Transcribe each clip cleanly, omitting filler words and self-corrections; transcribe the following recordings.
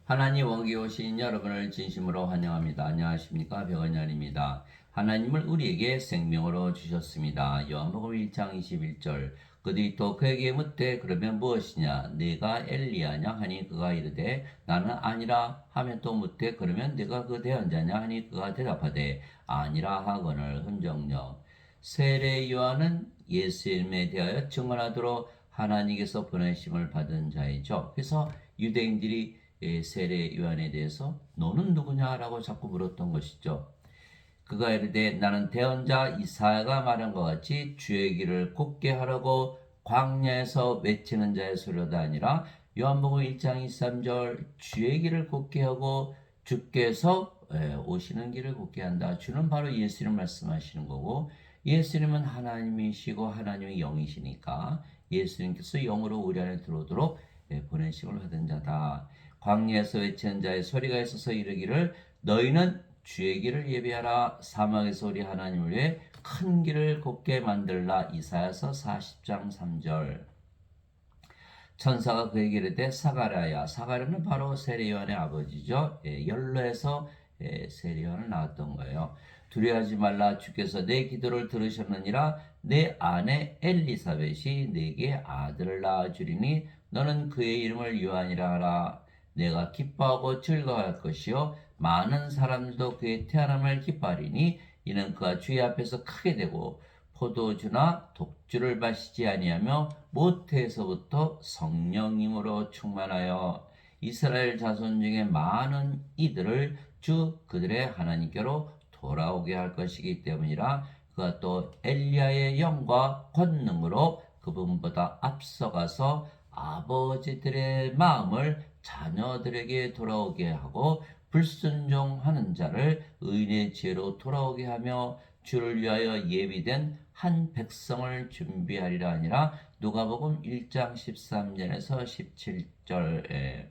하나님 원기에 오신 여러분을 진심으로 환영합니다. 안녕하십니까? 백원열입니다. 하나님을 우리에게 생명으로 주셨습니다. 요한복음 1장 21절. 그들이 또 그에게 묻되 그러면 무엇이냐? 네가 엘리야냐? 하니 그가 이르되 나는 아니라 하면 또 묻되 그러면 네가 그 대언자냐? 하니 그가 대답하되 아니라 하거늘 흔적력. 세례 요한은 예수님에 대하여 증언하도록 하나님께서 보내심을 받은 자이죠. 그래서 유대인들이 세례 요한에 대해서 너는 누구냐라고 자꾸 물었던 것이죠. 그가 이르되 나는 대언자 이사야가 말한 것 같이 주의 길을 곱게 하라고 광야에서 외치는 자의 소리가 아니라 요한복음 1장 23절 주의 길을 곱게 하고 주께서 오시는 길을 곱게 한다. 주는 바로 예수님 말씀하시는 거고 예수님은 하나님이시고 하나님의 영이시니까 예수님께서 영으로 우리 안에 들어오도록 보내심을 받은 자다. 광야에서 외치는 자의 소리가 있어서 이르기를 너희는 주의 길을 예비하라. 사막에서 우리 하나님을 위해 큰 길을 곱게 만들라. 이사야서 40장 3절. 천사가 그에게 이르되 사가랴야. 사가랴는 바로 세례 요한의 아버지죠. 연로에서 세례 요한을 낳았던 거예요. 두려워하지 말라. 주께서 내 기도를 들으셨느니라. 내 아내 엘리사벳이 내게 아들을 낳아주리니 너는 그의 이름을 요한이라 하라. 내가 기뻐하고 즐거워할 것이요 많은 사람들도 그의 태어남을 기뻐하리니 이는 그가 주의 앞에서 크게 되고 포도주나 독주를 마시지 아니하며 모태에서부터 성령님으로 충만하여 이스라엘 자손 중에 많은 이들을 주 그들의 하나님께로 돌아오게 할 것이기 때문이라. 그가 또 엘리야의 영과 권능으로 그분보다 앞서가서 아버지들의 마음을 자녀들에게 돌아오게 하고 불순종하는 자를 의인의 지혜로 돌아오게 하며 주를 위하여 예비된 한 백성을 준비하리라 하니라. 누가복음 1장 13절에서 17절에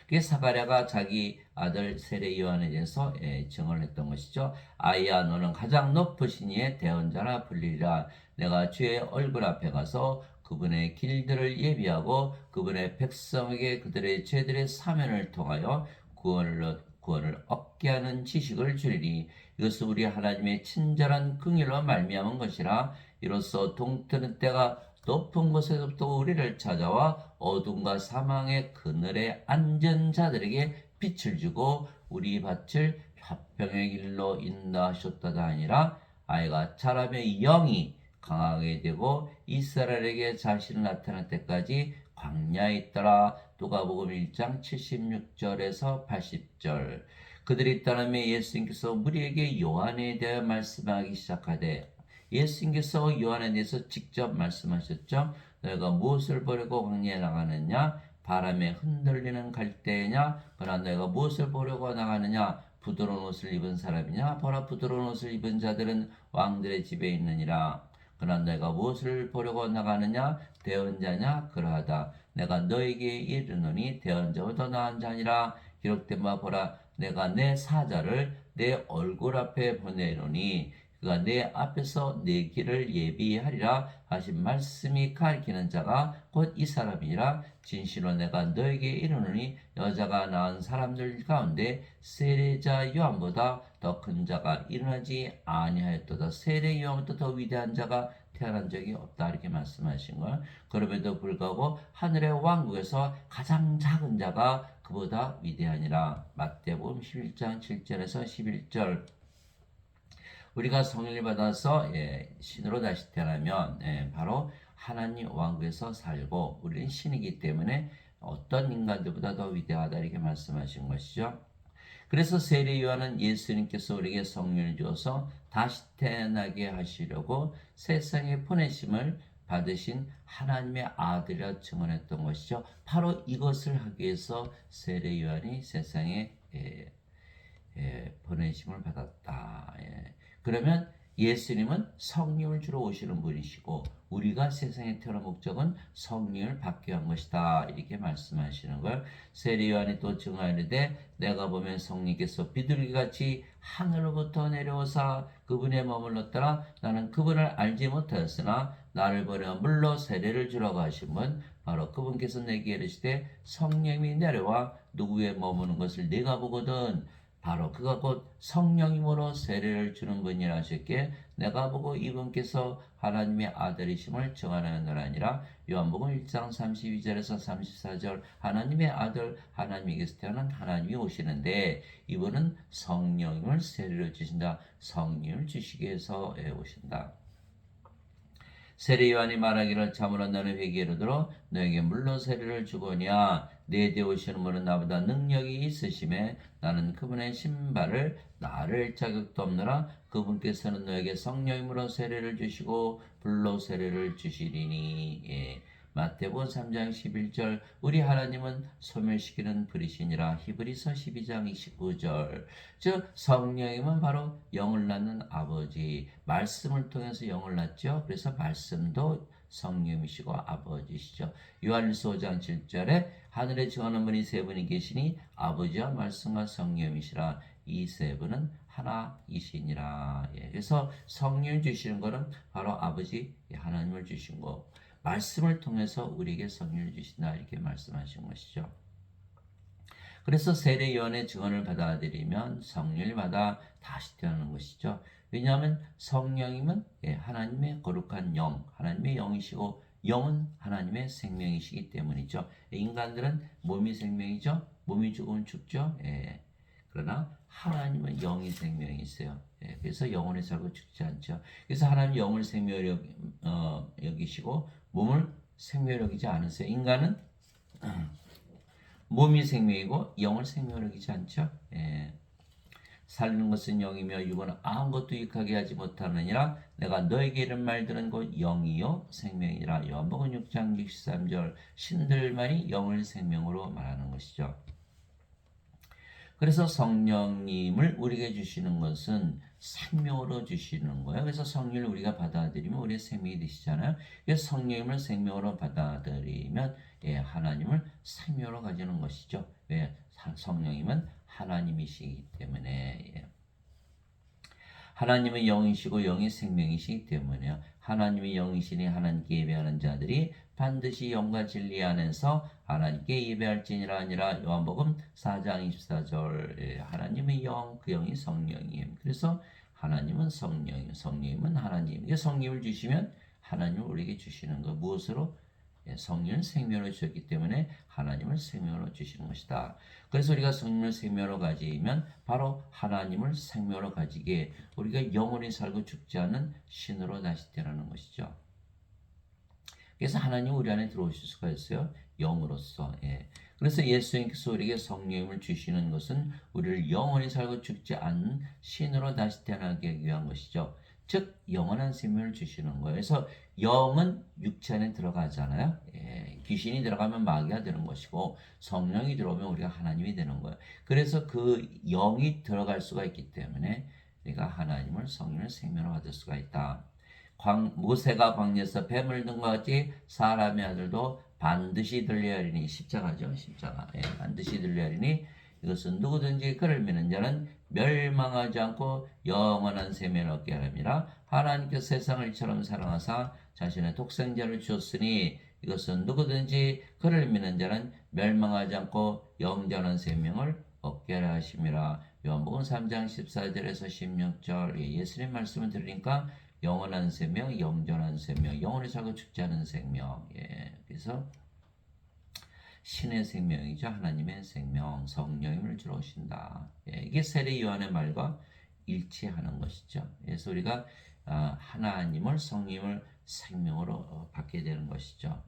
그게 사가랴가 자기 아들 세례 요한에 대해서 증언을 했던 것이죠. 아이야 너는 가장 높으신 이의 대언자라 불리리라. 내가 주의 얼굴 앞에 가서 그분의 길들을 예비하고 그분의 백성에게 그들의 죄들의 사면을 통하여 구원을 얻게 하는 지식을 주리니 이것은 우리 하나님의 친절한 긍휼로 말미암은 것이라. 이로써 동트는 때가 높은 곳에서부터 우리를 찾아와 어둠과 사망의 그늘에 앉은 자들에게 빛을 주고 우리 밭을 화평의 길로 인도하셨다가 아니라 아이가 자라며 영이 강하게 되고 이스라엘에게 자신을 나타낼 때까지 광야에 있더라. 누가복음 1장 76절에서 80절. 그들이 떠나며 예수님께서 무리에게 요한에 대하여 말씀하기 시작하되 예수님께서 요한에 대해서 직접 말씀하셨죠. 너희가 무엇을 보려고 광야에 나가느냐? 바람에 흔들리는 갈대냐? 그러나 너희가 무엇을 보려고 나가느냐? 부드러운 옷을 입은 사람이냐? 보라 부드러운 옷을 입은 자들은 왕들의 집에 있느니라. 그러나 너희가 무엇을 보려고 나가느냐? 대언자냐? 그러하다. 내가 너에게 이르노니 대언자보다 나은 자니라. 기록된 바 보라 내가 내 사자를 내 얼굴 앞에 보내노니 그가 내 앞에서 내 길을 예비하리라 하신 말씀이 가리키는 자가 곧 이 사람이라. 진실로 내가 너에게 이르노니 여자가 낳은 사람들 가운데 세례자 요한보다 더 큰 자가 일어나지 아니하였도다. 세례 요한보다 더 위대한 자가 태어난 적이 없다 이렇게 말씀하신 걸. 그럼에도 불구하고 하늘의 왕국에서 가장 작은 자가 그보다 위대하니라. 마태복음 11장 7절에서 11절. 우리가 성령을 받아서 신으로 다시 태어나면 바로 하나님 왕국에서 살고 우리는 신이기 때문에 어떤 인간들보다 더 위대하다 이렇게 말씀하신 것이죠. 그래서 세례 요한은 예수님께서 우리에게 성령을 주어서 다시 태어나게 하시려고 세상에 보내심을 받으신 하나님의 아들이라 증언했던 것이죠. 바로 이것을 하기 위해서 세례 요한이 세상에 보내심을 받았다. 그러면 예수님은 성령을 주러 오시는 분이시고 우리가 세상에 태어난 목적은 성령을 받게 한 것이다 이렇게 말씀하시는 걸. 세례 요한이 또 증언하는데 내가 보면 성령께서 비둘기같이 하늘로부터 내려오사 그분의 머물렀더라. 나는 그분을 알지 못하였으나 나를 버려 물로 세례를 주라고 하신 분 바로 그분께서 내게 이르시되 성령이 내려와 누구 위에 머무는 것을 네가 보거든 바로 그가 곧 성령님으로 세례를 주는 분이라 하셨기에 내가 보고 이분께서 하나님의 아들이심을 증언하느라 아니라 요한복음 1장 32절에서 34절 하나님의 아들 하나님에게서 태어난 하나님이 오시는데 이분은 성령님을 세례를 주신다. 성령을 주시기 위해서 오신다. 세례 요한이 말하기를 참으로 너는 회개로 들어 너에게 물로 세례를 주거니와 내 뒤에 오시는 분은 나보다 능력이 있으심에 나는 그분의 신발을 나를 자격도 없느라 그분께서는 너에게 성령님으로 세례를 주시고 불로 세례를 주시리니 마태복음 3장 11절 우리 하나님은 소멸시키는 불이시니라 히브리서 12장 29절 즉 성령님은 바로 영을 낳는 아버지 말씀을 통해서 영을 낳죠. 그래서 말씀도 성령이시고 아버지시죠. 요한일서 5장 7절에 하늘에 증언하는 분이 세 분이 계시니 아버지와 말씀과 성령이시라 이 세 분은 하나이시니라. 그래서 성령 주시는 것은 바로 아버지 하나님을 주신 거 말씀을 통해서 우리에게 성령을 주신다 이렇게 말씀하신 것이죠. 그래서 세례 요한의 증언을 받아들이면 성령을 받아 다시 태어나는 것이죠. 왜냐하면 성령님은 하나님의 거룩한 영, 하나님의 영이시고 영은 하나님의 생명이시기 때문이죠. 인간들은 몸이 생명이죠. 몸이 죽으면 죽죠. 그러나 하나님은 영이 생명이 있어요. 그래서 영원히 살고 죽지 않죠. 그래서 하나님 영을 생명력 여기시고 몸을 생명력이지 않으세요. 인간은 몸이 생명이고 영을 생명력이지 않죠. 살리는 것은 영이며 육은 아무것도 유익하게 하지 못하느니라 내가 너에게 이런 말 들은 곧 영이요 생명이라 요한복음 6장 63절 신들만이 영을 생명으로 말하는 것이죠. 그래서 성령님을 우리에게 주시는 것은 생명으로 주시는 거예요. 그래서 성령을 우리가 받아들이면 우리의 생명이 되시잖아요. 그래서 성령님을 생명으로 받아들이면 하나님을 생명으로 가지는 것이죠. 왜? 성령님은 하나님이시기 때문에 하나님은 영이시고 영이 생명이시기 때문에요. 하나님이 영이시니 하나님께 예배하는 자들이 반드시 영과 진리 안에서 하나님께 예배할지니라 아니라 요한복음 4장 24절 하나님의 영, 그 영이 성령이에요. 그래서 하나님은 성령이에요. 성령님은 하나님. 성령을 주시면 하나님을 우리에게 주시는 거 무엇으로? 성령을 생명으로 주셨기 때문에 하나님을 생명으로 주시는 것이다. 그래서 우리가 성령을 생명으로 가지면 바로 하나님을 생명으로 가지게 우리가 영원히 살고 죽지 않는 신으로 다시 태어나는 것이죠. 그래서 하나님 우리 안에 들어오실 수가 있어요. 영으로서. 그래서 예수님께서 우리에게 성령을 주시는 것은 우리를 영원히 살고 죽지 않는 신으로 다시 태어나게 위한 것이죠. 즉 영원한 생명을 주시는 거예요. 그래서 영은 육체 안에 들어가잖아요. 귀신이 들어가면 마귀가 되는 것이고 성령이 들어오면 우리가 하나님이 되는 거예요. 그래서 그 영이 들어갈 수가 있기 때문에 우리가 하나님을 성령을 생명으로 받을 수가 있다. 모세가 광야에서 뱀을 든 것 같이 사람의 아들도 반드시 들려야 하리니 십자가죠. 십자가. 반드시 들려야 하리니 이것은 누구든지 그를 믿는 자는 멸망하지 않고 영원한 생명을 얻게 하랍니다. 하나님께서 세상을 이처럼 사랑하사 자신의 독생자를 주었으니 이것은 누구든지 그를 믿는 자는 멸망하지 않고 영원한 생명을 얻게 하라 하심이라. 요한복음 3장 14절에서 16절 예수님 말씀을 들으니까 영원한 생명, 영전한 생명, 영원히 살고 죽지 않은 생명. 그래서 신의 생명이죠. 하나님의 생명, 성령님을 주러 오신다. 이게 세례 요한의 말과 일치하는 것이죠. 그래서 우리가 하나님을 성령을 생명으로 받게 되는 것이죠.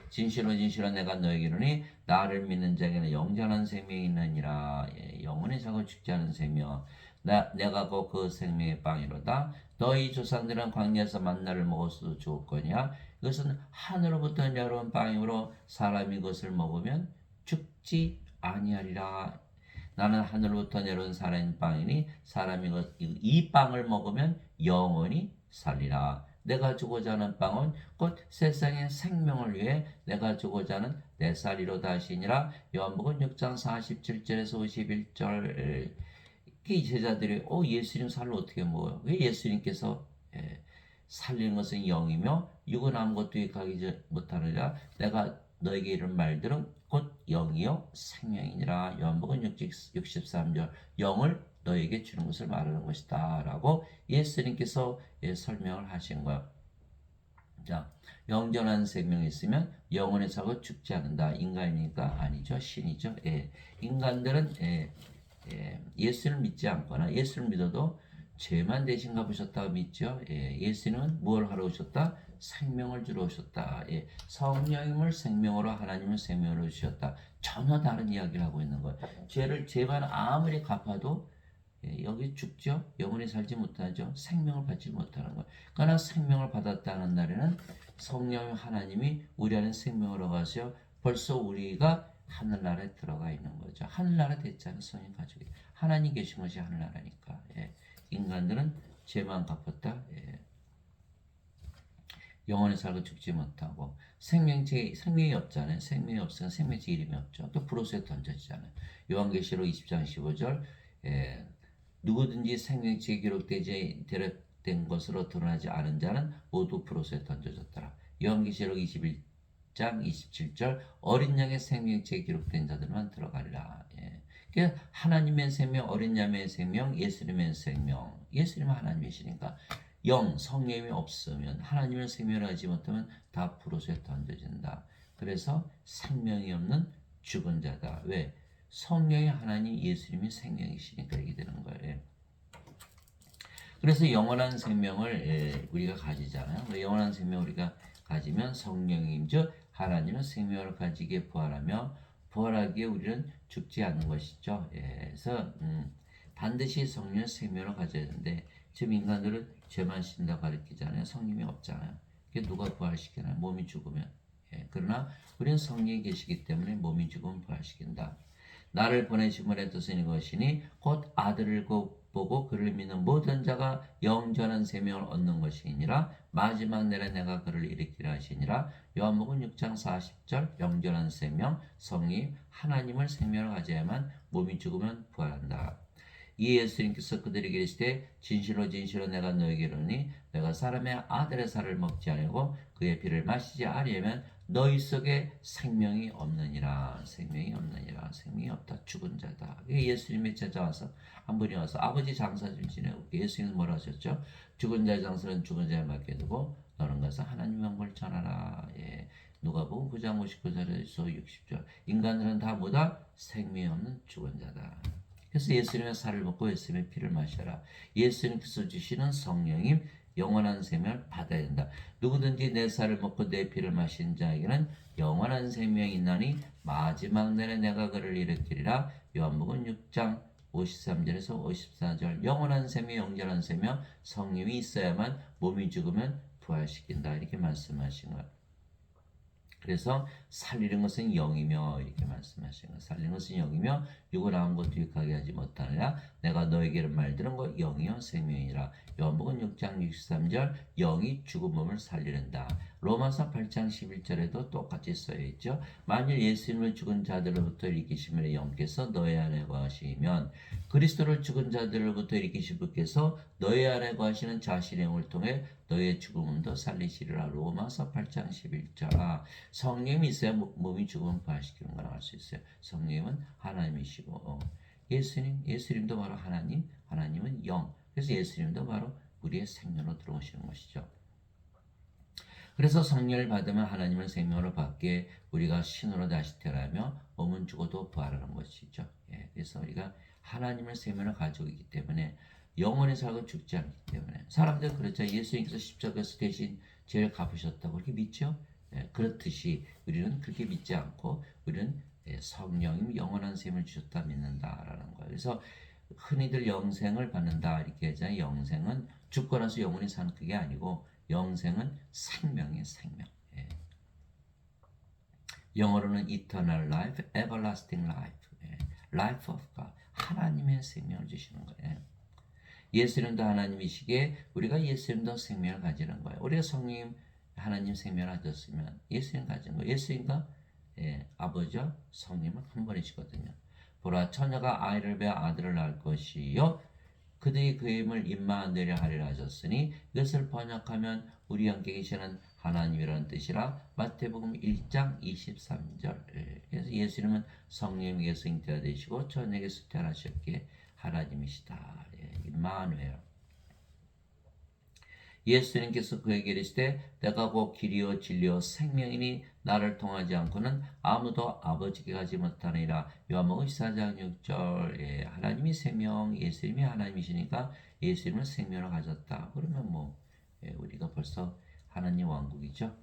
진실로 진실로 내가 너에게 이르니 나를 믿는 자에게는 영전한 생명이 있느니라. 영원히 살고 죽지 않은 생명. 내가 곧 그 생명의 빵이로다. 너희 조상들은 광야에서 만나를 먹었어도 죽었거니와 이것은 하늘로부터 내려온 빵이므로 사람이 그것을 먹으면 죽지 아니하리라. 나는 하늘로부터 내려온 살아있는 빵이니 사람이 이 빵을 먹으면 영원히 살리라. 내가 주고자 하는 빵은 곧 세상의 생명을 위해 내가 주고자 하는 내 살이로다 하시니라. 요한복음 6장 47절에서 51절 이 제자들이 예수님 살을 어떻게 먹어요? 왜 예수님께서 살리는 것은 영이며 육은 아무것도 유익하지 못하느니라. 내가 너에게 이런 말들은 곧 영이요 생명이니라. 요한복음 63절 영을 너에게 주는 것을 말하는 것이다 라고 예수님께서 설명을 하신 거예요. 자, 영전한 생명이 있으면 영원히 살고 죽지 않는다. 인간이니까 아니죠. 신이죠. 예. 인간들은 예수를 믿지 않거나 예수를 믿어도 죄만 대신 갚으셨다고 믿죠. 예. 예수님은 무엇을 하러 오셨다? 생명을 주러 오셨다. 예. 성령님을 생명으로 하나님을 생명으로 주셨다. 전혀 다른 이야기를 하고 있는 거예요. 죄만 아무리 갚아도 여기 죽죠. 영원히 살지 못하죠. 생명을 받지 못하는 거예요. 그러나 생명을 받았다는 날에는 성령 하나님이 우리 안에 생명을 얻어가서 벌써 우리가 하늘나라에 들어가 있는 거죠. 하늘나라 됐잖아요. 성령 가족이. 하나님 계신 것이 하늘나라니까. 예. 인간들은 죄만 갚았다. 예. 영원히 살고 죽지 못하고 생명이 없잖아요. 생명이 없으면 생명체 이름이 없죠. 또 불옷에 던져지잖아요. 요한계시록 20장 15절 누구든지 생명체에 기록되지 된 것으로 드러나지 않은 자는 모두 불옷에 던져졌더라. 요한계시록 21장 27절 어린 양의 생명체에 기록된 자들만 들어가리라. 예. 그러니까 하나님의 생명, 어린 양의 생명, 예수님의 생명. 예수님은 하나님이시니까 성령이 없으면 하나님의 생명을 하지 못하면 다 불옷에 던져진다. 그래서 생명이 없는 죽은 자다. 왜? 성령이 하나님 예수님이 생명이시니까 이렇게 되는 거예요. 그래서 영원한 생명을 우리가 가지잖아요. 영원한 생명 우리가 가지면 성령님 즉 하나님은 생명을 가지게 부활하기에 우리는 죽지 않는 것이죠. 그래서 반드시 성령의 생명을 가져야 되는데 지금 인간들은 죄만 씻는다고 가르치잖아요. 성령이 없잖아요. 그게 누가 부활시키나요? 몸이 죽으면. 그러나 우리는 성령이 계시기 때문에 몸이 죽으면 부활시킨다. 나를 보내심을 뜻은 이것이니 곧 아들을 보고 그를 믿는 모든 자가 영전한 생명을 얻는 것이니라. 마지막 날에 내가 그를 일으키라 하시니라. 요한복음 6장 40절 영전한 생명 성령 하나님을 생명을 가져야만 몸이 죽으면 부활한다. 이 예수님께서 그들에게 이르시되 진실로 진실로 내가 너에게 이르노니 내가 사람의 아들의 살을 먹지 아니하고 그의 피를 마시지 아니하면 너희 속에 생명이 없느니라. 생명이 없다. 죽은 자다. 예수님이 찾아와서 한 분이 와서 아버지 장사 좀 지내고 예수님은 뭐라 하셨죠? 죽은 자의 장사는 죽은 자에 맡겨두고 너는 가서 하나님 영광을 전하라. 누가복음 9장 59절에서 60절 인간들은 다 뭐다? 생명이 없는 죽은 자다. 그래서 예수님의 살을 먹고 예수님의 피를 마셔라. 예수님께서 주시는 성령님 영원한 생명을 받아야 된다. 누구든지 내 살을 먹고 내 피를 마신 자에게는 영원한 생명이 있나니 마지막 날에 내가 그를 일으키리라. 요한복음 6장 53절에서 54절 영원한 생명, 영원한 생명, 성령이 있어야만 몸이 죽으면 부활시킨다. 이렇게 말씀하신 거예요. 그래서 살리는 것은 영이며 이렇게 말씀하신 거예요. 살리는 것은 영이며 육을 아무것도 유익하게 하지 못하느냐 내가 너에게 이런 말 들은 거 영이요 생명이라. 요한복음 6장 63절 영이 죽은 몸을 살리는다. 로마서 8장 11절에도 똑같이 써있죠. 만일 예수님을 죽은 자들로부터 일으키시면 영께서 너희 안에 거하시면 그리스도를 죽은 자들로부터 일으키신 분께서 너희 안에 거하시는 자신의 영을 통해 너의 죽음도 살리시리라. 로마서 8장 11절 성령이 있어야 몸이 죽으면 부활시키는 걸 알 수 있어요. 성령은 하나님이시고 예수님도 바로 하나님은 영. 그래서 예수님도 바로 우리의 생명으로 들어오시는 것이죠. 그래서 성령을 받으면 하나님의 생명으로 받게 우리가 신으로 다시 태어나며 몸은 죽어도 부활하는 것이죠. 그래서 우리가 하나님의 생명을 가지고 있기 때문에 영원히 살고 죽지 않기 때문에 사람들은 그렇죠. 예수님께서 십자가에서 대신 죄를 갚으셨다고 그렇게 믿죠. 그렇듯이 우리는 그렇게 믿지 않고 우리는 성령님 영원한 생명을 주셨다 믿는다라는 거예요. 그래서 흔히들 영생을 받는다 이렇게 하잖아요. 영생은 죽고 나서 영원히 사는 그게 아니고 영생은 생명이에요. 생명. 영어로는 eternal life, everlasting life, life of God. 하나님의 생명을 주시는 거예요. 예수님도 하나님이시기에 우리가 예수님도 생명을 가지는 거예요. 우리가 성령 하나님 생명을 가졌으면 예수님 가진 거예요. 예수님과 아버지와 성령은 한 분이시거든요. 보라 처녀가 아이를 베어 아들을 낳을 것이요 그들이 그의 힘을 임마누엘이라 하리라 하셨으니 이것을 번역하면 우리 함께 계시는 하나님이라는 뜻이라. 마태복음 1장 23절. 그래서 예수님은 성령에게서 잉태가 되시고 천녀에게서 태어나셨기에 하나님이시다. 임마누엘. 예수님께서 그에게 이르시되 내가 곧 길이요 진리요 생명이니 나를 통하지 않고는 아무도 아버지께 가지 못하느니라. 요한복음 14장 6절. 하나님이 생명, 예수님이 하나님이시니까 예수님은 생명을 가졌다. 그러면 우리가 벌써 하나님 왕국이죠.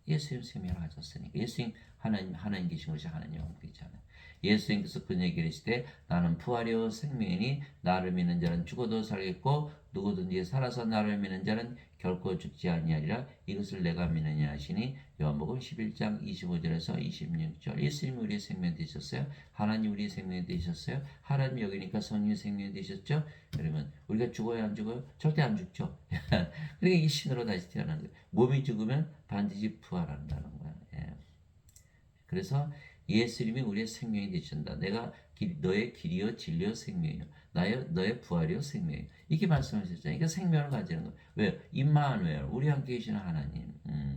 예수님 생명을 가졌으니까 예수님 하나님 계신 것이 하나님 왕국이잖아요. 예수님께서 그에게 이르시되 나는 부활이요 생명이니 나를 믿는 자는 죽어도 살겠고 누구든지 살아서 나를 믿는 자는 결코 죽지 아니하리라. 이것을 내가 믿느냐 하시니. 요한복음 11장 25절에서 26절. 예수님이 우리의 생명 되셨어요. 하나님 우리의 생명 되셨어요. 하나님 여기니까 성령의 생명 되셨죠. 그러면 우리가 죽어야 안 죽어요? 절대 안 죽죠. 그러니까 이 신으로 다시 태어나는 거예요. 몸이 죽으면 반드시 부활한다는 거야. 그래서 예수님이 우리의 생명이 되신다. 내가 너의 길이요 진리요 생명이요 너의 부활이요 생명이요. 이렇게 말씀하셨잖아요. 그러니까 생명을 가지는 거. 왜요? 임마누엘, 우리 함께 계시는 하나님.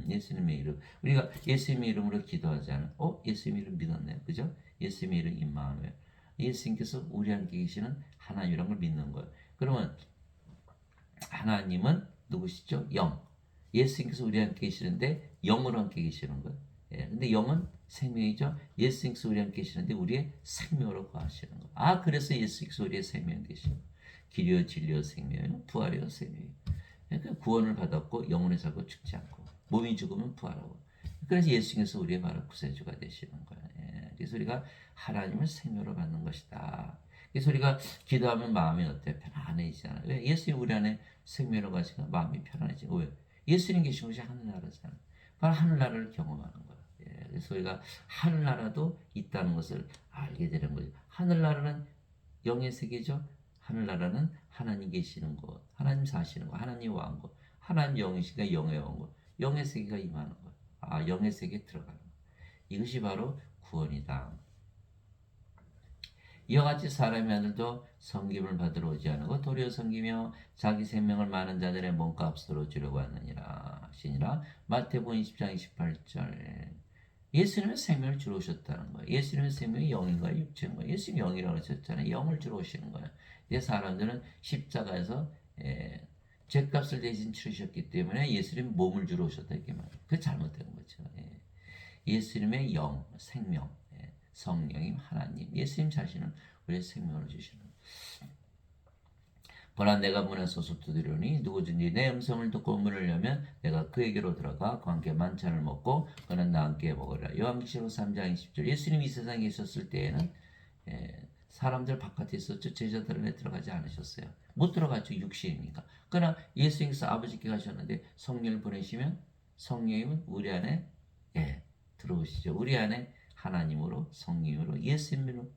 예수님의 이름. 우리가 예수님의 이름으로 기도하잖아요. 예수님의 이름 믿었네. 그죠? 예수님의 이름 임마누엘. 예수님께서 우리 함께 계시는 하나님이란 걸 믿는 거예요. 그러면 하나님은 누구시죠? 영. 예수님께서 우리 함께 계시는데 영으로 함께 계시는 거예요. 근데 영은 생명이죠. 예수님께서 우리 함께 계시는데 우리의 생명으로 거하시는 거. 그래서 예수님께서 우리의 생명 되시고 길이요 진리요 생명이요 부활이요 생명이요. 그러니까 구원을 받았고 영혼에 살고 죽지 않고 몸이 죽으면 부활하고. 그래서 예수님께서 우리의 바로 구세주가 되시는 거예요. 그래서 우리가 하나님을 생명으로 받는 것이다. 그래서 우리가 기도하면 마음이 어때? 편안해지잖아요. 왜? 예수님 우리 안에 생명으로 가시니까 마음이 편안해지고. 왜? 예수님 계신 곳이 하늘나라잖아요. 바로 하늘나라를 경험하는 거예요. 그래서 우리가 하늘나라도 있다는 것을 알게 되는 거죠. 하늘나라는 영의 세계죠. 하늘나라는 하나님 계시는 곳, 하나님 사시는 곳, 하나님 왕국, 하나님 영이시니까 영의 왕국, 영의 세계가 임하는 것. 영의 세계에 들어가는 것. 이것이 바로 구원이다. 이와 같이 사람의 아들도 섬김을 받으러 오지 않고 도리어 섬기며 자기 생명을 많은 자들의 몸값으로 주려고 하느니라 하시니라. 마태복음 20장 28절. 예수님은 생명을 주러 오셨다는 거예요. 예수님의 생명이 영인가요? 육체인가요? 예수님이 영이라고 하셨잖아요. 영을 주러 오시는 거예요. 이 사람들은 십자가에서 죄값을 대신 치르셨기 때문에 예수님 몸을 주러 오셨다 이렇게 말해요. 그게 잘못된 거죠. 예수님의 영, 생명, 성령님, 하나님, 예수님 자신은 우리의 생명을 주시는 거예요. 보라 내가 문에 서서 두드리니 누구든지 내 음성을 듣고 문을 열면 내가 그에게로 들어가 그와 함께 만찬을 먹고 그는 나와 함께 먹으리라. 요한계시록 3장 20절. 예수님이 이 세상에 있었을 때에는 사람들 바깥에 있었죠. 제자들은 들어가지 않으셨어요. 못 들어갔죠. 육신이니까. 그러나 예수님께서 아버지께 가셨는데 성령을 보내시면 성령님은 우리 안에 들어오시죠. 우리 안에 하나님으로 성령으로 예수님으로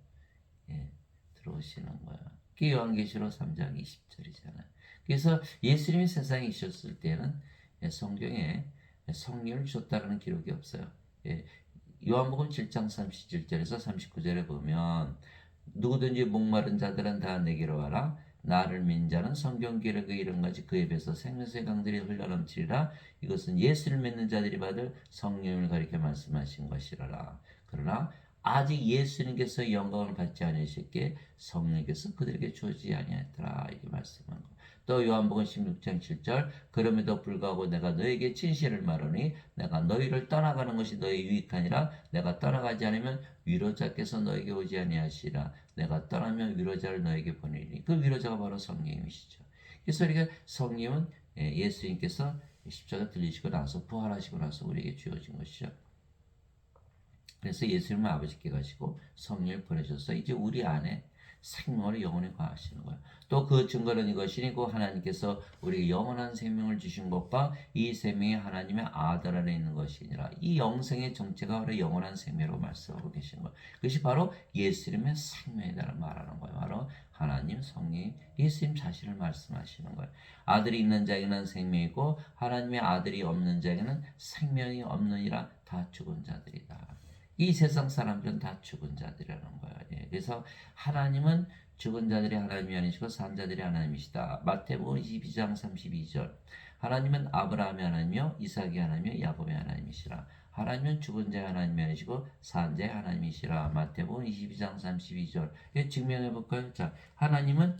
들어오시는 거야. 그게 요한계시록 3장 20절이잖아요. 그래서 예수님이 세상에 있었을 때는 성경에 성령을 주셨다는 기록이 없어요. 요한복음 7장 37절에서 39절에 보면 누구든지 목마른 자들은 다 내게로 와라. 나를 믿는 자는 성경 기록의 이름같이 그 입에서 생명의 강들이 흘러넘치리라. 이것은 예수를 믿는 자들이 받을 성령을 가리켜 말씀하신 것이라. 그러나 아직 예수님께서 영광을 받지 아니하셨기에 성령께서 그들에게 주어지지 아니하였더라. 이렇게 말씀한 거. 또 요한복음 16장 7절. 그럼에도 불구하고 내가 너에게 진실을 말하니 내가 너희를 떠나가는 것이 너희 유익하니라. 내가 떠나가지 않으면 위로자께서 너에게 오지 아니하시라. 내가 떠나면 위로자를 너에게 보내리니. 그 위로자가 바로 성령이시죠. 그래서 우리가 성령은 예수님께서 십자가 들리시고 나서 부활하시고 나서 우리에게 주어진 것이죠. 그래서 예수님은 아버지께 가시고 성령을 보내셔서 이제 우리 안에 생명으로 영원히 거하시는 거예요. 또 그 증거는 이것이니 그 하나님께서 우리에게 영원한 생명을 주신 것과 이 생명이 하나님의 아들 안에 있는 것이니라. 이 영생의 정체가 바로 영원한 생명으로 말씀하고 계신 거예요. 그것이 바로 예수님의 생명이라는 말하는 거예요. 바로 하나님 성령이 예수님 자신을 말씀하시는 거예요. 아들이 있는 자에게는 생명이고 하나님의 아들이 없는 자에게는 생명이 없느니라. 다 죽은 자들이다. 이 세상 사람들은 다 죽은 자들이라는 거야. 예. 그래서 하나님은 죽은 자들이 하나님이 아니시고 산 자들이 하나님이시다. 마태복음 22장 32절. 하나님은 아브라함의 하나님이요 이삭의 하나님이요 야곱의 하나님이시라. 하나님은 죽은 자의 하나님이 아니시고 산 자의 하나님이시라. 마태복음 22장 32절. 예, 증명해 볼까요? 자, 하나님은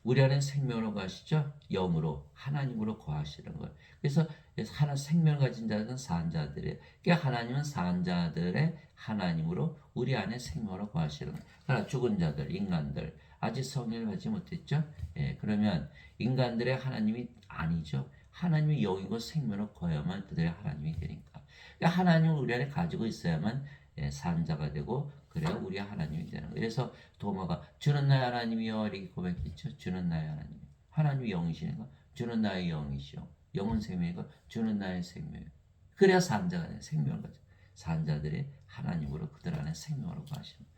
우리 안에 생명으로 거하시죠? 영으로 하나님으로 거하시는 거예요. 그래서 하나 생명을 가진 자들은 산 자들이에요. 그러니까 하나님은 산 자들의 하나님으로 우리 안에 생명으로 거하시는 거예요. 그러나 죽은 자들, 인간들 아직 성령을 받지 못했죠? 예, 그러면 인간들의 하나님이 아니죠. 하나님이 영이고 생명으로 거야만 그들의 하나님이 되니까. 그러니까 하나님을 우리 안에 가지고 있어야만 산 자가 되고 그래야 우리 하나님이 되는 거예요. 그래서 도마가 주는 나의 하나님이여 이렇게 고백했죠. 주는 나의 하나님. 하나님이 영이시니까 주는 나의 영이시오. 영은 생명이고 주는 나의 생명이요. 그래야 산자가 돼. 생명을 가져. 산자들이 하나님으로 그들 안에 생명으로 가시는 거예요.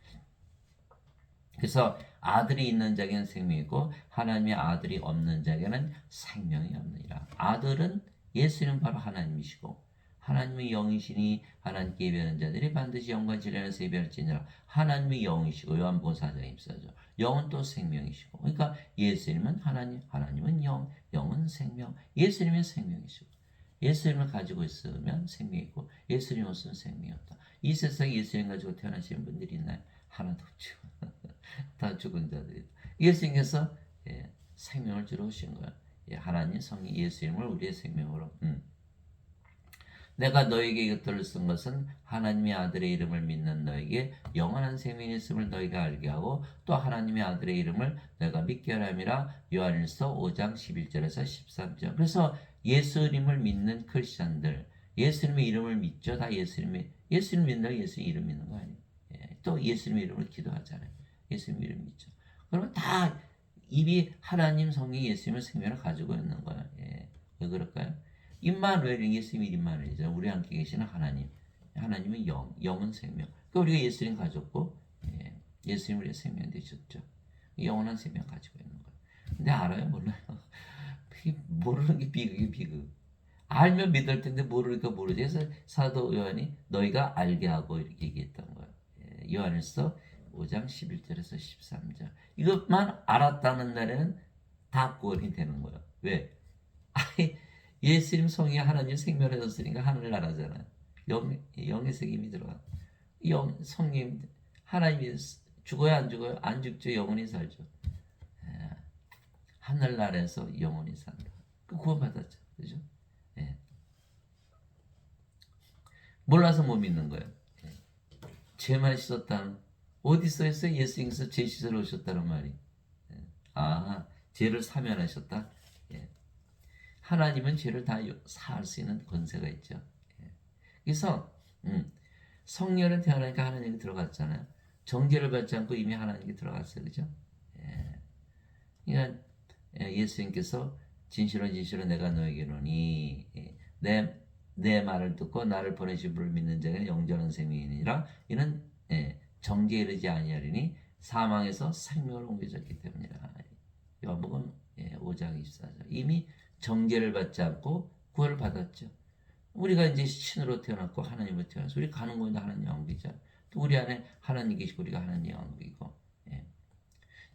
그래서 아들이 있는 자에게는 생명이고 하나님의 아들이 없는 자에게는 생명이 없느니라. 아들은 예수는 바로 하나님이시고 하나님의 영이시니 하나님께 예배하는 자들이 반드시 영과 진리에서 예배할지니라. 하나님의 영이시고 요한복음 4장 24절. 영은 또 생명이시고. 그러니까 예수님은 하나님, 하나님은 영, 영은 생명. 예수님은 생명이시고. 예수님을 가지고 있으면 생명이고 예수님 없으면 생명이 없다. 이 세상에 예수님 가지고 태어나시는 분들이 있나요? 하나도 없죠. 다 죽은 자들이. 예수님께서 생명을 주러 오신 거예요. 하나님 성령 예수님을 우리의 생명으로. 내가 너에게 이것들을 쓴 것은 하나님의 아들의 이름을 믿는 너에게 영원한 생명이 있음을 너희가 알게 하고 또 하나님의 아들의 이름을 너희가 믿게 하람이라. 요한일서 5장 11절에서 13절. 그래서 예수님을 믿는 크리스천들, 예수님의 이름을 믿죠. 다 예수님 믿는다고 예수님 이름 믿는 거 아니에요. 또 예수님의 이름으로 기도하잖아요. 예수님 이름 믿죠. 그러면 다 입이 하나님 성령 예수님의 생명을 가지고 있는 거예요. 왜 그럴까요? 임마누엘, 예수님이 임마누엘이죠. 우리 함께 계시는 하나님. 하나님은 영, 영은 생명. 그러니까 우리가 예수님 가졌고, 예수님 우리의 생명 되셨죠. 영원한 생명 가지고 있는 거예요. 근데 알아요? 몰라요? 모르는 게 비극이 비극. 알면 믿을 텐데 모르니까 모르지. 그래서 사도 요한이 너희가 알게 하고 이렇게 얘기했던 거예요. 요한일서 5장 11절에서 13절. 이것만 알았다는 날에는 다 구원이 되는 거예요. 왜? 예수님 성이 하나님 생명을 얻었으니까 하늘나라잖아요. 영의 책임이 들어가. 성님 하나님이 죽어야 안 죽어요? 안 죽죠. 영원히 살죠. 하늘나라에서 영원히 산다. 그 구원받았죠. 그죠? 몰라서 못 믿는 거예요. 죄만 씻었다는 어디 써 있어요? 예수님께서 죄 씻으러 오셨다는 말이. 죄를 사면하셨다. 하나님은 죄를 다 사할 수 있는 권세가 있죠. 그래서 성령은 태어나니까 하나님이 들어갔잖아요. 정죄를 받지 않고 이미 하나님이 들어갔어요. 그죠? 그러니까 예수님께서 진실은 내가 너에게 이르노니 내 말을 듣고 나를 보내신 분을 믿는 자에게는 영원한 생명이니라. 이는 정죄에 이르지 아니하리니 사망에서 생명으로 옮겨졌기 때문이라. 요한복음 5장 24절. 이미 정죄를 받지 않고 구원을 받았죠. 우리가 이제 신으로 태어났고 하나님으로 태어나서 우리 가는 곳에 하나님 왕국이죠. 또 우리 안에 하나님 계시고 우리가 하나님 왕국이고.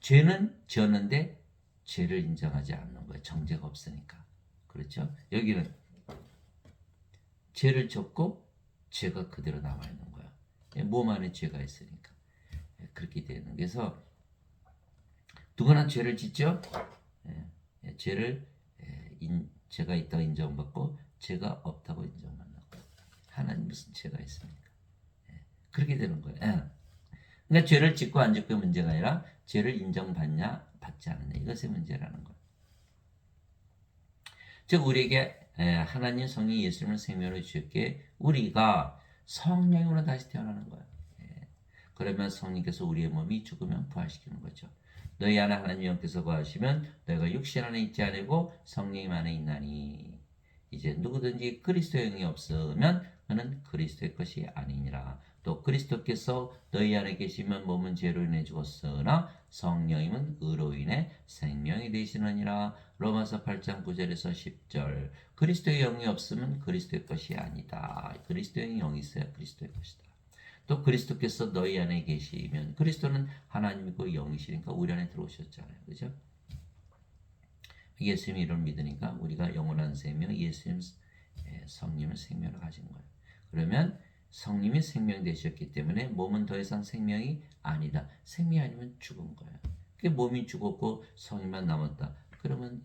죄는 지었는데 죄를 인정하지 않는 거예요. 정죄가 없으니까. 그렇죠? 여기는 죄를 졌고 죄가 그대로 남아있는 거야. 몸 안에 죄가 있으니까. 그렇게 되는. 그래서 누구나 죄를 짓죠. 죄가 있다고 인정받고 죄가 없다고 인정받는 거예요. 하나님 무슨 죄가 있습니까? 그렇게 되는 거예요. 그러니까 죄를 짓고 안 짓고의 문제가 아니라 죄를 인정받냐 받지 않느냐 이것의 문제라는 거예요. 즉 우리에게 하나님 성령이 예수님을 생명으로 주셨기에 우리가 성령으로 다시 태어나는 거예요. 그러면 성령께서 우리의 몸이 죽으면 부활시키는 거죠. 너희 안에 하나님 영께서 거하시면 너희가 육신 안에 있지 아니고 성령 안에 있나니. 이제 누구든지 그리스도의 영이 없으면 그는 그리스도의 것이 아니니라. 또 그리스도께서 너희 안에 계시면 몸은 죄로 인해 죽었으나 성령님은 의로 인해 생명이 되시느니라. 로마서 8장 9절에서 10절. 그리스도의 영이 없으면 그리스도의 것이 아니다. 그리스도의 영이 있어야 그리스도의 것이다. 또 그리스도께서 너희 안에 계시면 그리스도는 하나님이고 영이시니까 우리 안에 들어오셨잖아요. 그죠? 예수님 이름을 믿으니까 우리가 영원한 생명, 예수님 성령을 생명을 가진 거예요. 그러면 성령이 생명 되셨기 때문에 몸은 더 이상 생명이 아니다. 생명이 아니면 죽은 거예요. 그 몸이 죽었고 성령만 남았다. 그러면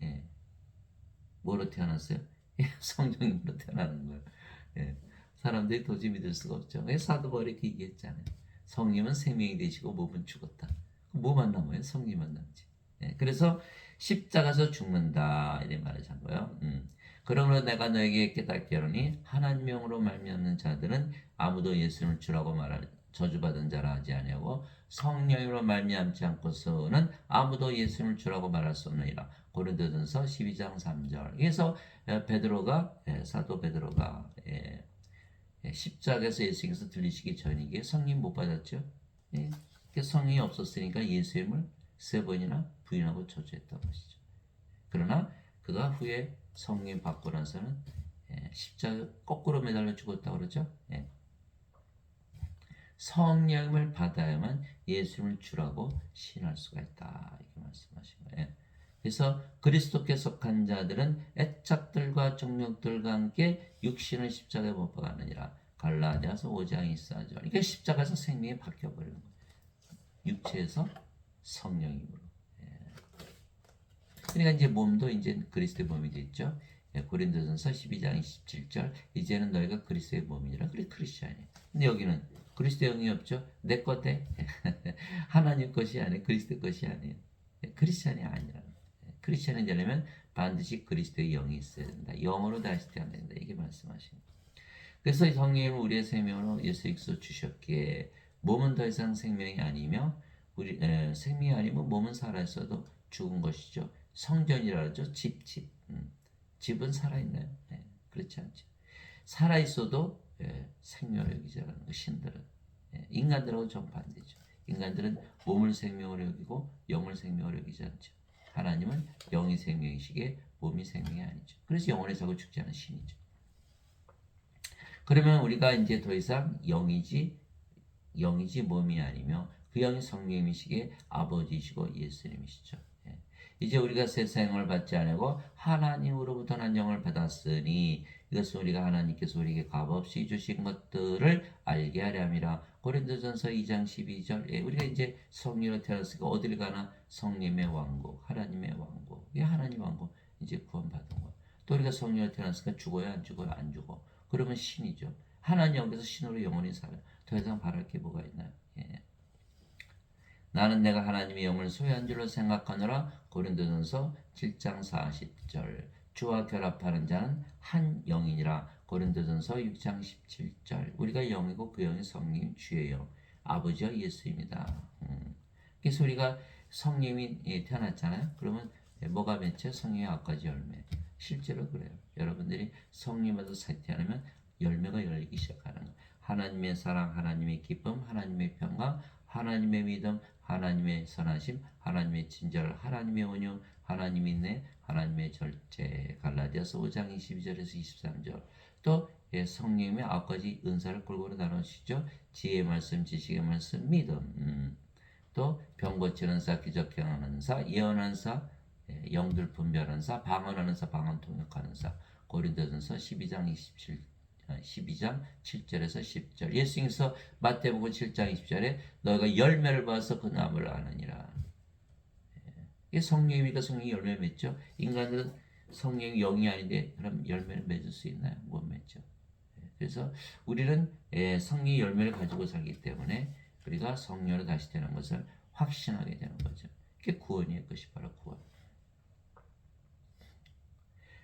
뭐로 태어났어요? 성령으로 태어나는 거예요. 예. 사람들이 도저히 믿을 수가 없죠. 사도 바울이 이렇게 얘기했잖아요. 성령은 생명이 되시고 몸은 죽었다. 뭐만 남아요? 성령만 남지. 그래서 십자가에서 죽는다 이렇게 말하신 거예요. 그러므로 내가 너에게 깨닫게 하노니 하나님의 영으로 말미암는 자들은 아무도 예수님을 주라고 말하는 저주받은 자라 하지 아니하고 성령으로 말미암지 않고서는 아무도 예수님을 주라고 말할 수 없느니라. 고린도전서 12장 3절. 그래서 베드로가 사도 베드로가 십자가에서 예수님께서 들리시기 전이기에 성령 못 받았죠. 성령이 없었으니까 예수님을 3번이나 부인하고 저주했던 것이죠. 그러나 그가 후에 성령 받고 나서는 십자가 거꾸로 매달려 죽었다고 그러죠. 성령을 받아야만 예수님을 주라고 신할 수가 있다. 이렇게 말씀하신 거예요. 그래서 그리스도께 속한 자들은 애착들과 정욕들과 함께 육신을 십자가에 못 박았느니라. 갈라디아서 5장 24절. 그러니까 십자가에서 생명이 바뀌어버리는 거예요. 육체에서 성령임으로. 그러니까 이제 몸도 이제 그리스도의 몸이 됐죠. 고린도전서 12장 27절. 이제는 너희가 그리스도의 몸이니라. 그래 크리스찬이에요. 근데 여기는 그리스도의 영이 없죠. 내 것 돼. 하나님 것이 아니에요. 그리스도 것이 아니에요. 크리스찬이 아니라. 크리스찬이 되려면 반드시 그리스도의 영이 있어야 된다. 영으로 다시 태어나야 된다. 이게 말씀하신 거예요. 그래서 성령을 우리의 생명으로 예수 그리스도 주셨기에 몸은 더 이상 생명이 아니며 우리 생명이 아니면 몸은 살아있어도 죽은 것이죠. 성전이라 하죠. 집. 집은 살아있나요? 그렇지 않죠. 살아있어도 생명을 여기지 않는 거 신들은. 인간들하고 정반대죠. 인간들은 몸을 생명으로 여기고 영을 생명으로 여기지 않죠. 하나님은 영이 생명이시기에 몸이 생명이 아니죠. 그래서 영원히 살고 죽지 않은 신이죠. 그러면 우리가 이제 더 이상 영이지 몸이 아니며 그 영이 성령이시기에 아버지이시고 예수님이시죠. 이제 우리가 세상을 받지 않고 하나님으로부터 난 영을 받았으니 이것은 우리가 하나님께서 우리에게 값없이 주신 것들을 알게 하려 함이라. 고린도전서 2장 12절. 우리가 이제 성령으로 태어났으니까 어딜 가나 성령의 왕국, 하나님의 왕국. 이게 하나님 왕국 이제 구원받은 거. 또 우리가 성령으로 태어났으니까 죽어요, 안 죽어요? 안 죽어. 그러면 신이죠. 하나님 영께서 신으로 영원히 살아요. 더 이상 바랄 게 뭐가 있나요? 나는 내가 하나님의 영을 소유한 줄로 생각하노라. 고린도전서 7장 40절. 주와 결합하는 자는 한 영이니라. 고린도전서 6장 17절. 우리가 영이고 그 영이 성령 주의 영 아버지와 예수입니다. 그래서 우리가 성령이 태어났잖아요. 그러면 뭐가 맺혀? 성령의 아까지 열매. 실제로 그래요. 여러분들이 성령마다 태어나면 열매가 열리기 시작하는 거예요. 하나님의 사랑, 하나님의 기쁨, 하나님의 평강, 하나님의 믿음, 하나님의 선하심, 하나님의 친절, 하나님의 온유, 하나님의 인내, 하나님의 절제. 갈라디아서 5장 22절에서 23절. 또 성령님의 9가지 은사를 골고루 나누시죠. 지혜의 말씀, 지식의 말씀, 믿음. 또 병고치는 사, 기적 행하는 사, 예언하는 사, 영들 분별하는 사, 방언하는 사, 방언 통역하는 사. 고린도전서 12장 7절에서 10절. 예수님께서 마태복음 7장 20절에 너희가 열매를 봐서 그 나무를 아느니라. 이게 성령이니까 성령이 열매 맺죠. 인간들은 성령이 영이 아닌데 그럼 열매를 맺을 수 있나요? 못 맺죠. 그래서 우리는 성령의 열매를 가지고 살기 때문에 우리가 성령으로 다시 되는 것을 확신하게 되는 거죠. 그게 구원이에요. 그것이 바로 구원.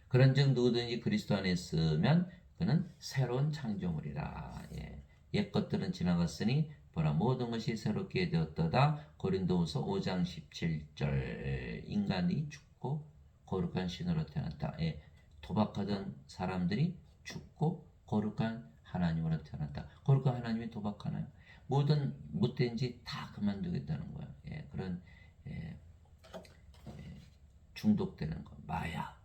그런즉 누구든지 그리스도 안에 있으면 그는 새로운 창조물이라. 옛 것들은 지나갔으니 보라 모든 것이 새롭게 되었도다. 고린도후서 5장 17절. 인간이 죽고 거룩한 신으로 태어났다. 도박하던 사람들이 죽고 거룩한 하나님으로 태어났다. 거룩한 하나님이 도박하나요? 모든 못된 짓 다 그만두겠다는 거야. 그런 중독되는 거, 마약,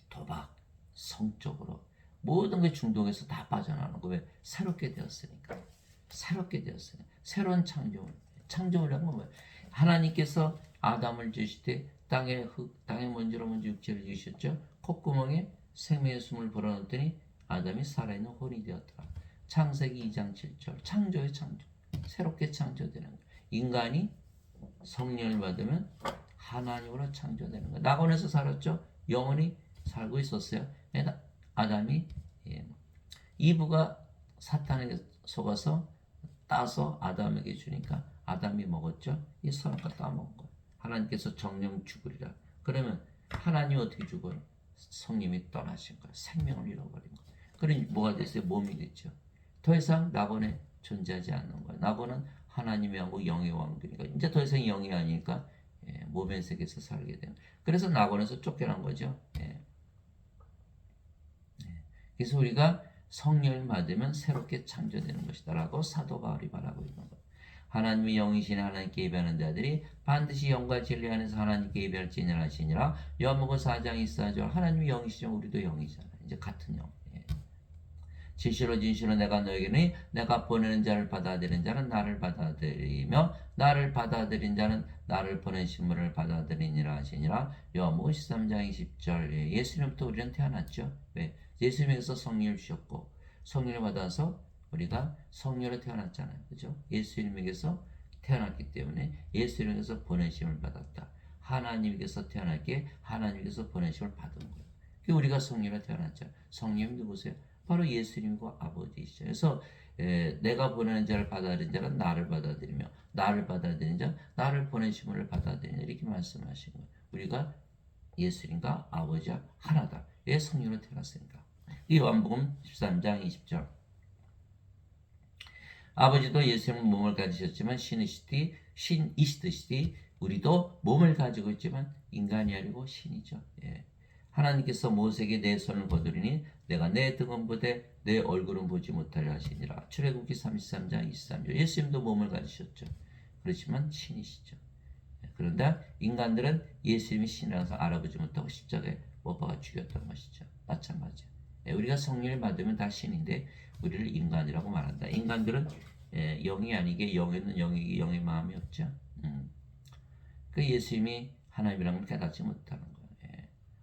도박, 성적으로 모든 게 중독에서 다 빠져나오는 거. 왜? 새롭게 되었으니까. 새롭게 되었어요. 새로운 창조를 한 건 뭐예요? 하나님께서 아담을 주실 때 땅의 먼지로 먼지 육체를 주셨죠. 콧구멍에 생명의 숨을 불어넣었더니 아담이 살아있는 혼이 되었더라. 창세기 2장 7절. 창조의 창조. 새롭게 창조되는 거예요. 인간이 성령을 받으면 하나님으로 창조되는 거예요. 낙원에서 살았죠. 영원히 살고 있었어요. 아담이 이브가 사탄에게 속아서 따서 아담에게 주니까 아담이 먹었죠. 이 선악과 따먹은 거예요. 하나님께서 정령 죽으리라. 그러면 하나님 어떻게 죽어요? 성령이 떠나신 거예요. 생명을 잃어버린 거예요. 그러니 뭐가 됐어요? 몸이 됐죠. 더 이상 낙원에 존재하지 않는 거예요. 낙원은 하나님의 왕국 영의 왕국이니까 이제 더 이상 영이 아니니까 몸의 세계에서 살게 돼요. 그래서 낙원에서 쫓겨난 거죠. 그래서 우리가 성령을 받으면 새롭게 창조되는 것이다라고 사도 바울이 말하고 있는 거예요. 하나님의 영이신 하나님께 예배하는 자들이 반드시 영과 진리 안에서 하나님께 예배할지니라 하시니라. 요한복음 4장 24절. 하나님의 영이시죠. 우리도 영이잖아요. 이제 같은 영. 진실로 진실로 내가 너에게는 내가 보내는 자를 받아들이는 자는 나를 받아들이며 나를 받아들인 자는 나를 보내신 분을 받아들이니라 하시니라. 요한복음 13장 20절. 예수님부터 우리는 태어났죠. 왜? 예수님에게서 성령을 주셨고 성령을 받아서 우리가 성령으로 태어났잖아요. 그죠? 예수님에게서 태어났기 때문에 예수님에게서 보내심을 받았다. 하나님께서 태어났기에 하나님께서 보내심을 받은 거예요. 우리가 성령으로 태어났죠. 성령이 누구세요? 바로 예수님과 아버지이시죠. 그래서 내가 보내는 자를 받아들인 자는 나를 받아들이며 나를 받아들인 자는 나를 보내심을 받아들이냐 이렇게 말씀하신 거예요. 우리가 예수님과 아버지와 하나다. 왜? 성령으로 태어났으니까. 이 요한복음 13장 20절. 아버지도 예수님은 몸을 가지셨지만 신이시듯이 우리도 몸을 가지고 있지만 인간이 아니고 신이죠. 하나님께서 모세에게 내 손을 거두리니 내가 내 등은 보되 내 얼굴은 보지 못하려 하시니라. 출애굽기 33장 23절. 예수님도 몸을 가지셨죠. 그렇지만 신이시죠. 그런데 인간들은 예수님이 신이라서 알아보지 못하고 십자가에 못 박아 죽였던 것이죠. 마찬가지예요. 우리가 성령을 받으면 다 신인데 우리를 인간이라고 말한다. 인간들은 영이 아니게 영에는 영의 마음이 없죠. 그 예수님이 하나님이라는 걸 깨닫지 못하는 거예요.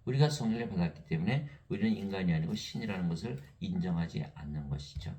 우리가 성령을 받았기 때문에 우리는 인간이 아니고 신이라는 것을 인정하지 않는 것이죠.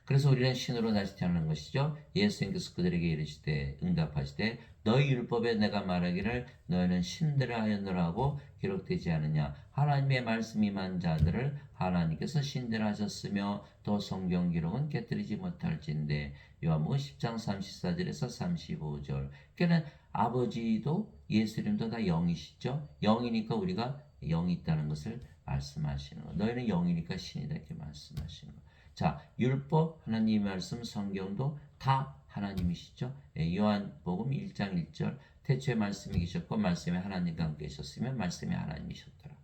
그래서 우리는 신으로 다시 태어나는 것이죠. 예수님께서 그들에게 이르시되 응답하시되 너희 율법에 내가 말하기를 너희는 신들을 하였노라 하고 기록되지 않느냐. 하나님의 말씀이 임한 자들을 하나님께서 신들 하셨으며 또 성경 기록은 깨뜨리지 못할진대. 요한복음 10장 34절에서 35절. 그러니까 아버지도 예수님도 다 영이시죠. 영이니까 우리가 영이 있다는 것을 말씀하시는 거. 너희는 영이니까 신이다 이렇게 말씀하시는 거. 자, 율법, 하나님의 말씀, 성경도 다 하나님이시죠. 요한복음 1장 1절. 태초에 말씀이 계셨고 말씀이 하나님과 함께 계셨으며 말씀이 하나님이셨더라.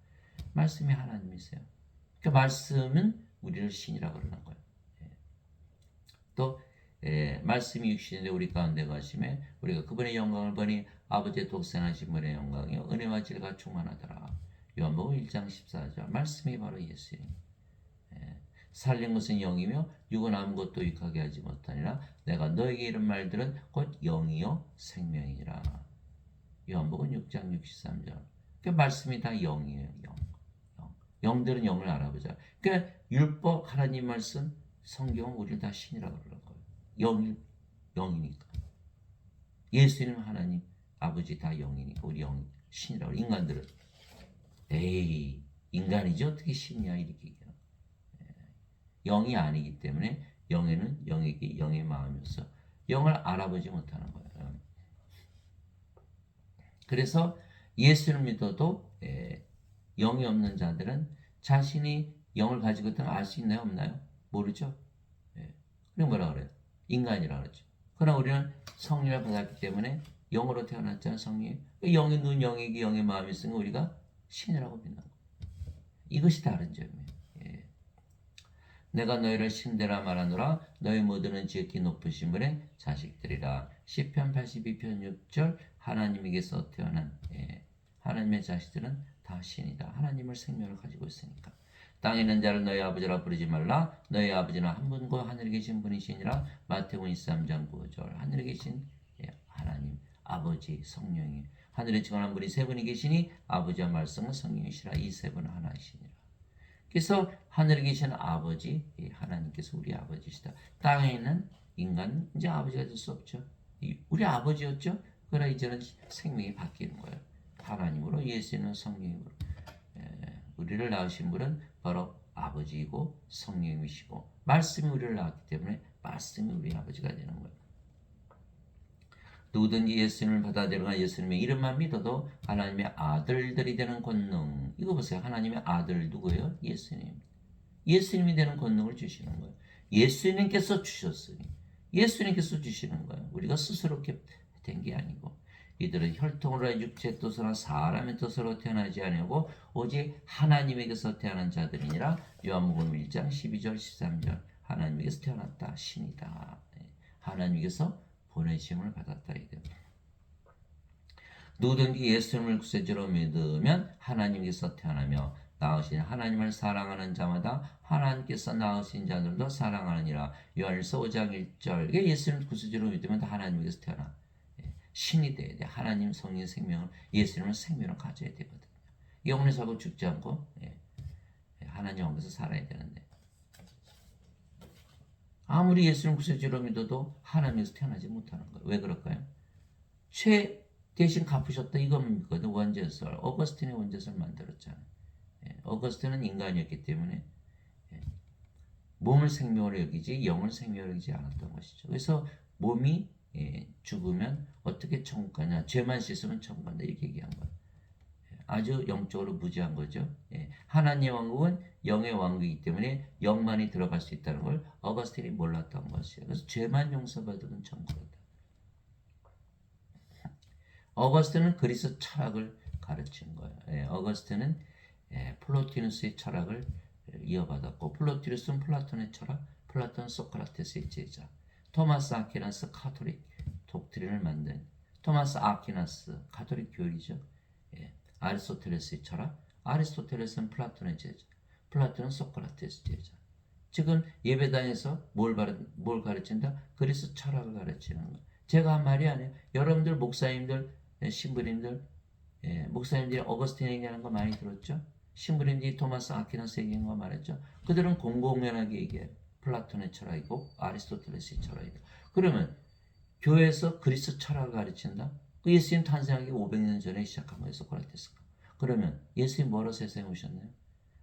말씀이 하나님이세요. 그 말씀은 우리를 신이라고 그러는 거예요. 또 말씀이 육신인데 우리 가운데 가심에 우리가 그분의 영광을 보니 아버지의 독생하신 분의 영광이요 은혜와 진리가 충만하더라. 요한복음 1장 14절. 말씀이 바로 예수님. 살린 것은 영이며 육은 아무것도 유익하게 하지 못하니라. 내가 너에게 이런 말들은 곧 영이요 생명이니라. 요한복음 6장 63절. 그 말씀이 다 영이에요. 영들은 영을 알아보자. 그러니까 율법, 하나님 말씀, 성경은 우리를 다 신이라고 그러는 거예요. 영이니까. 예수님 하나님 아버지 다 영이니까 우리 영 신이라고. 인간들은 에이 인간이지 어떻게 신이야 이렇게 얘기해요. 영이 아니기 때문에 영에는 영에게 영의 마음이어서 영을 알아보지 못하는 거예요. 그래서 예수를 믿어도 영이 없는 자들은 자신이 영을 가지고 있다는 알 수 있나요? 없나요? 모르죠. 그럼 뭐라 그래요? 인간이라 그러죠. 그러나 우리는 성령을 받았기 때문에 영으로 태어났잖아요. 성령이. 영의 눈, 영의 귀, 영의 마음이 있으면 우리가 신이라고 믿는 거예요. 이것이 다른 점이에요. 내가 너희를 신대라 말하노라. 너희 모두는 지극히 높으신 분의 자식들이라. 시편 82편 6절 하나님에게서 태어난 하나님의 자식들은 다 신이다. 하나님을 생명을 가지고 있으니까. 땅에 있는 자를 너희 아버지라 부르지 말라. 너희 아버지는 한 분고 하늘에 계신 분이시니라. 마태복음 23장 9절 하늘에 계신 하나님 아버지 성령이 하늘에 증언한 분이 세 분이 계시니 아버지와 말씀은 성령이시라. 이 세 분은 하나이시니라. 그래서 하늘에 계신 아버지 하나님께서 우리 아버지시다. 땅에 있는 인간은 이제 아버지가 될 수 없죠. 우리 아버지였죠. 그러나 이제는 생명이 바뀌는 거예요. 하나님으로 예수는 성령으로 우리를 낳으신 분은 바로 아버지이고 성령이시고 말씀이 우리를 낳았기 때문에 말씀이 우리 아버지가 되는 거예요. 누구든지 예수님을 받아들이거나 예수님의 이름만 믿어도 하나님의 아들들이 되는 권능. 이거 보세요. 하나님의 아들 누구예요? 예수님. 예수님이 되는 권능을 주시는 거예요. 예수님께서 주셨으니 예수님께서 주시는 거예요. 우리가 스스로 이렇게 된 게 아니고 이들은 혈통으로 육체 뜻으로 사람의 뜻으로 태어나지 아니하고 오직 하나님에게서 태어난 자들이니라. 요한복음 1장 12절 13절 하나님에게서 태어났다. 신이다. 하나님에게서 보내심을 받았다. 누구든지 예수님을 구세주로 믿으면 하나님께서 태어나며 낳으신 하나님을 사랑하는 자마다 하나님께서 낳으신 자들도 사랑하느니라. 요한일서 5장 1절 예수님을 구세주로 믿으면 하나님께서 태어나 신이 돼야 돼. 하나님 성령 생명을 예수님을 생명을 가져야 되거든요. 영혼에 살고 죽지 않고 하나님 왕에서 살아야 되는데 아무리 예수님 구세주로 믿어도 하나님에서 태어나지 못하는 거예요. 왜 그럴까요? 죄 대신 갚으셨다 이것만 믿거든. 원죄설 어거스틴의 원죄설 만들었잖아요. 어거스틴은 인간이었기 때문에 몸을 생명으로 여기지 영을 생명으로 여기지 않았던 것이죠. 그래서 몸이 죽으면 어떻게 천국 가냐. 죄만 씻으면 천국 간다 이렇게 얘기한 거예요. 아주 영적으로 무지한 거죠. 하나님의 왕국은 영의 왕국이기 때문에 영만이 들어갈 수 있다는 걸 어거스틴이 몰랐던 것이에요. 그래서 죄만 용서받으면 천국이다. 어거스틴은 그리스 철학을 가르친 거예요. 어거스틴은 플로티누스의 철학을 이어받았고 플로티누스는 플라톤의 철학, 플라톤은 소크라테스의 제자, 토마스 아퀴나스 카톨릭 독트린을 만든 토마스 아퀴나스 가톨릭 교리죠. 아리스토텔레스의 철학, 아리스토텔레스는 플라톤의 제자, 플라톤은 소크라테스 제자. 지금 예배당에서 뭘 가르친다? 그리스 철학을 가르치는 거예요. 제가 한 말이 아니에요. 여러분들 목사님들, 신부님들, 목사님들이 어거스틴 얘기하는 거 많이 들었죠? 신부님들이 토마스 아퀴나스 얘기하는 거 말했죠? 그들은 공공연하게 얘기해요. 플라톤의 철학이고 아리스토텔레스의 철학이다. 그러면 교회에서 그리스 철학을 가르친다? 예수님 탄생하기 500년 전에 시작한 거예요. 소크라테스가. 그러면 예수님 뭐로 세상에 오셨나요?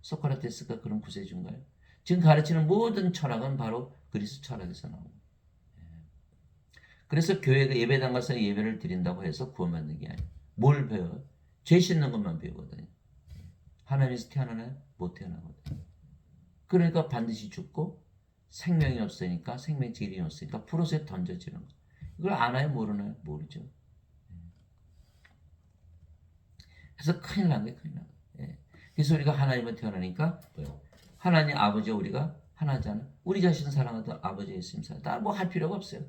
소크라테스가 그런 구세주인가요? 지금 가르치는 모든 철학은 바로 그리스 철학에서 나오고 그래서 교회가 예배당 가서 예배를 드린다고 해서 구원받는 게 아니에요. 뭘 배워요? 죄 씻는 것만 배우거든요. 하나님에서 태어나나요? 못 태어나거든요. 그러니까 반드시 죽고 생명이 없으니까 생명의 질이 없으니까 프로세에 던져지는 거. 이걸 아나요? 모르나요? 모르죠. 그래서 큰일 난 게 큰일 난 거예요. 그래서 우리가 하나님을 태어나니까 하나님 아버지 우리가 하나잖아. 우리 자신 사랑하던 아버지 예수님 사랑. 다 뭐 할 필요가 없어요.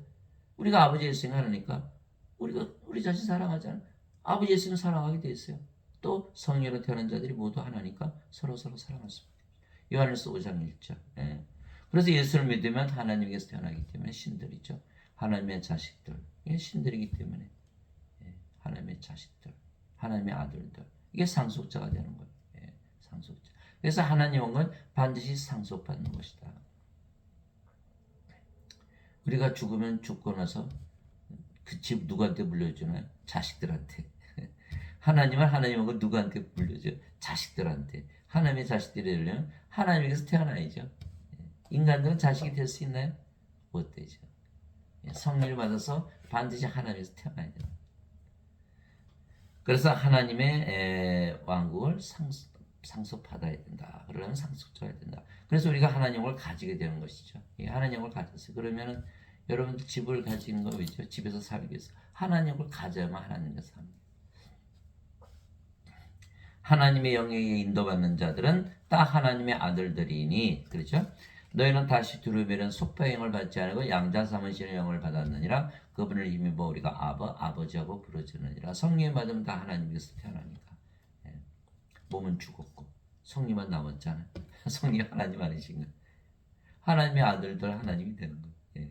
우리가 아버지 예수님 하나니까 우리가 우리 자신 사랑하잖아. 아버지 예수님 사랑하게 돼 있어요. 또 성령으로 태어난 자들이 모두 하나니까 서로 사랑할 수 있어요. 요한일서 5장 1절. 그래서 예수를 믿으면 하나님에게서 태어나기 때문에 신들이죠. 하나님의 자식들. 신들이기 때문에 하나님의 자식들. 하나님의 아들들. 이게 상속자가 되는 거예요. 상속자. 그래서 하나님 온 건 반드시 상속받는 것이다. 우리가 죽으면 죽고 나서 그 집 누구한테 물려주나요? 자식들한테. 하나님은 하나님 온 건 누구한테 물려줘요? 자식들한테. 하나님의 자식들이 되려면 하나님에게서 태어나야죠. 인간들은 자식이 될 수 있나요? 못 되죠. 성령을 받아서 반드시 하나님에서 태어나야 돼요. 그래서 하나님의 왕국을 상속받아야 된다. 그러려면 상속자야 된다. 그래서 우리가 하나님을 가지게 되는 것이죠. 하나님을 가졌어요. 그러면은 여러분들 집을 가지는 거 왜죠? 집에서 살기 위해서 하나님을 가져야만 하나님께서 삽니다. 하나님의 영에 인도받는 자들은 다 하나님의 아들들이니 그렇죠? 너희는 다시 두루베는 속파의 영을 받지 않고 양자 삼으시는 영을 받았느니라. 그분을 힘입어 우리가 아버지하고 부르짖느니라. 성령이 받으면 다 하나님께서 태어나니까. 예. 몸은 죽었고 성령만 남았잖아요. 성령 하나님 아니신가? 하나님의 아들들 하나님이 되는 거예요. 예.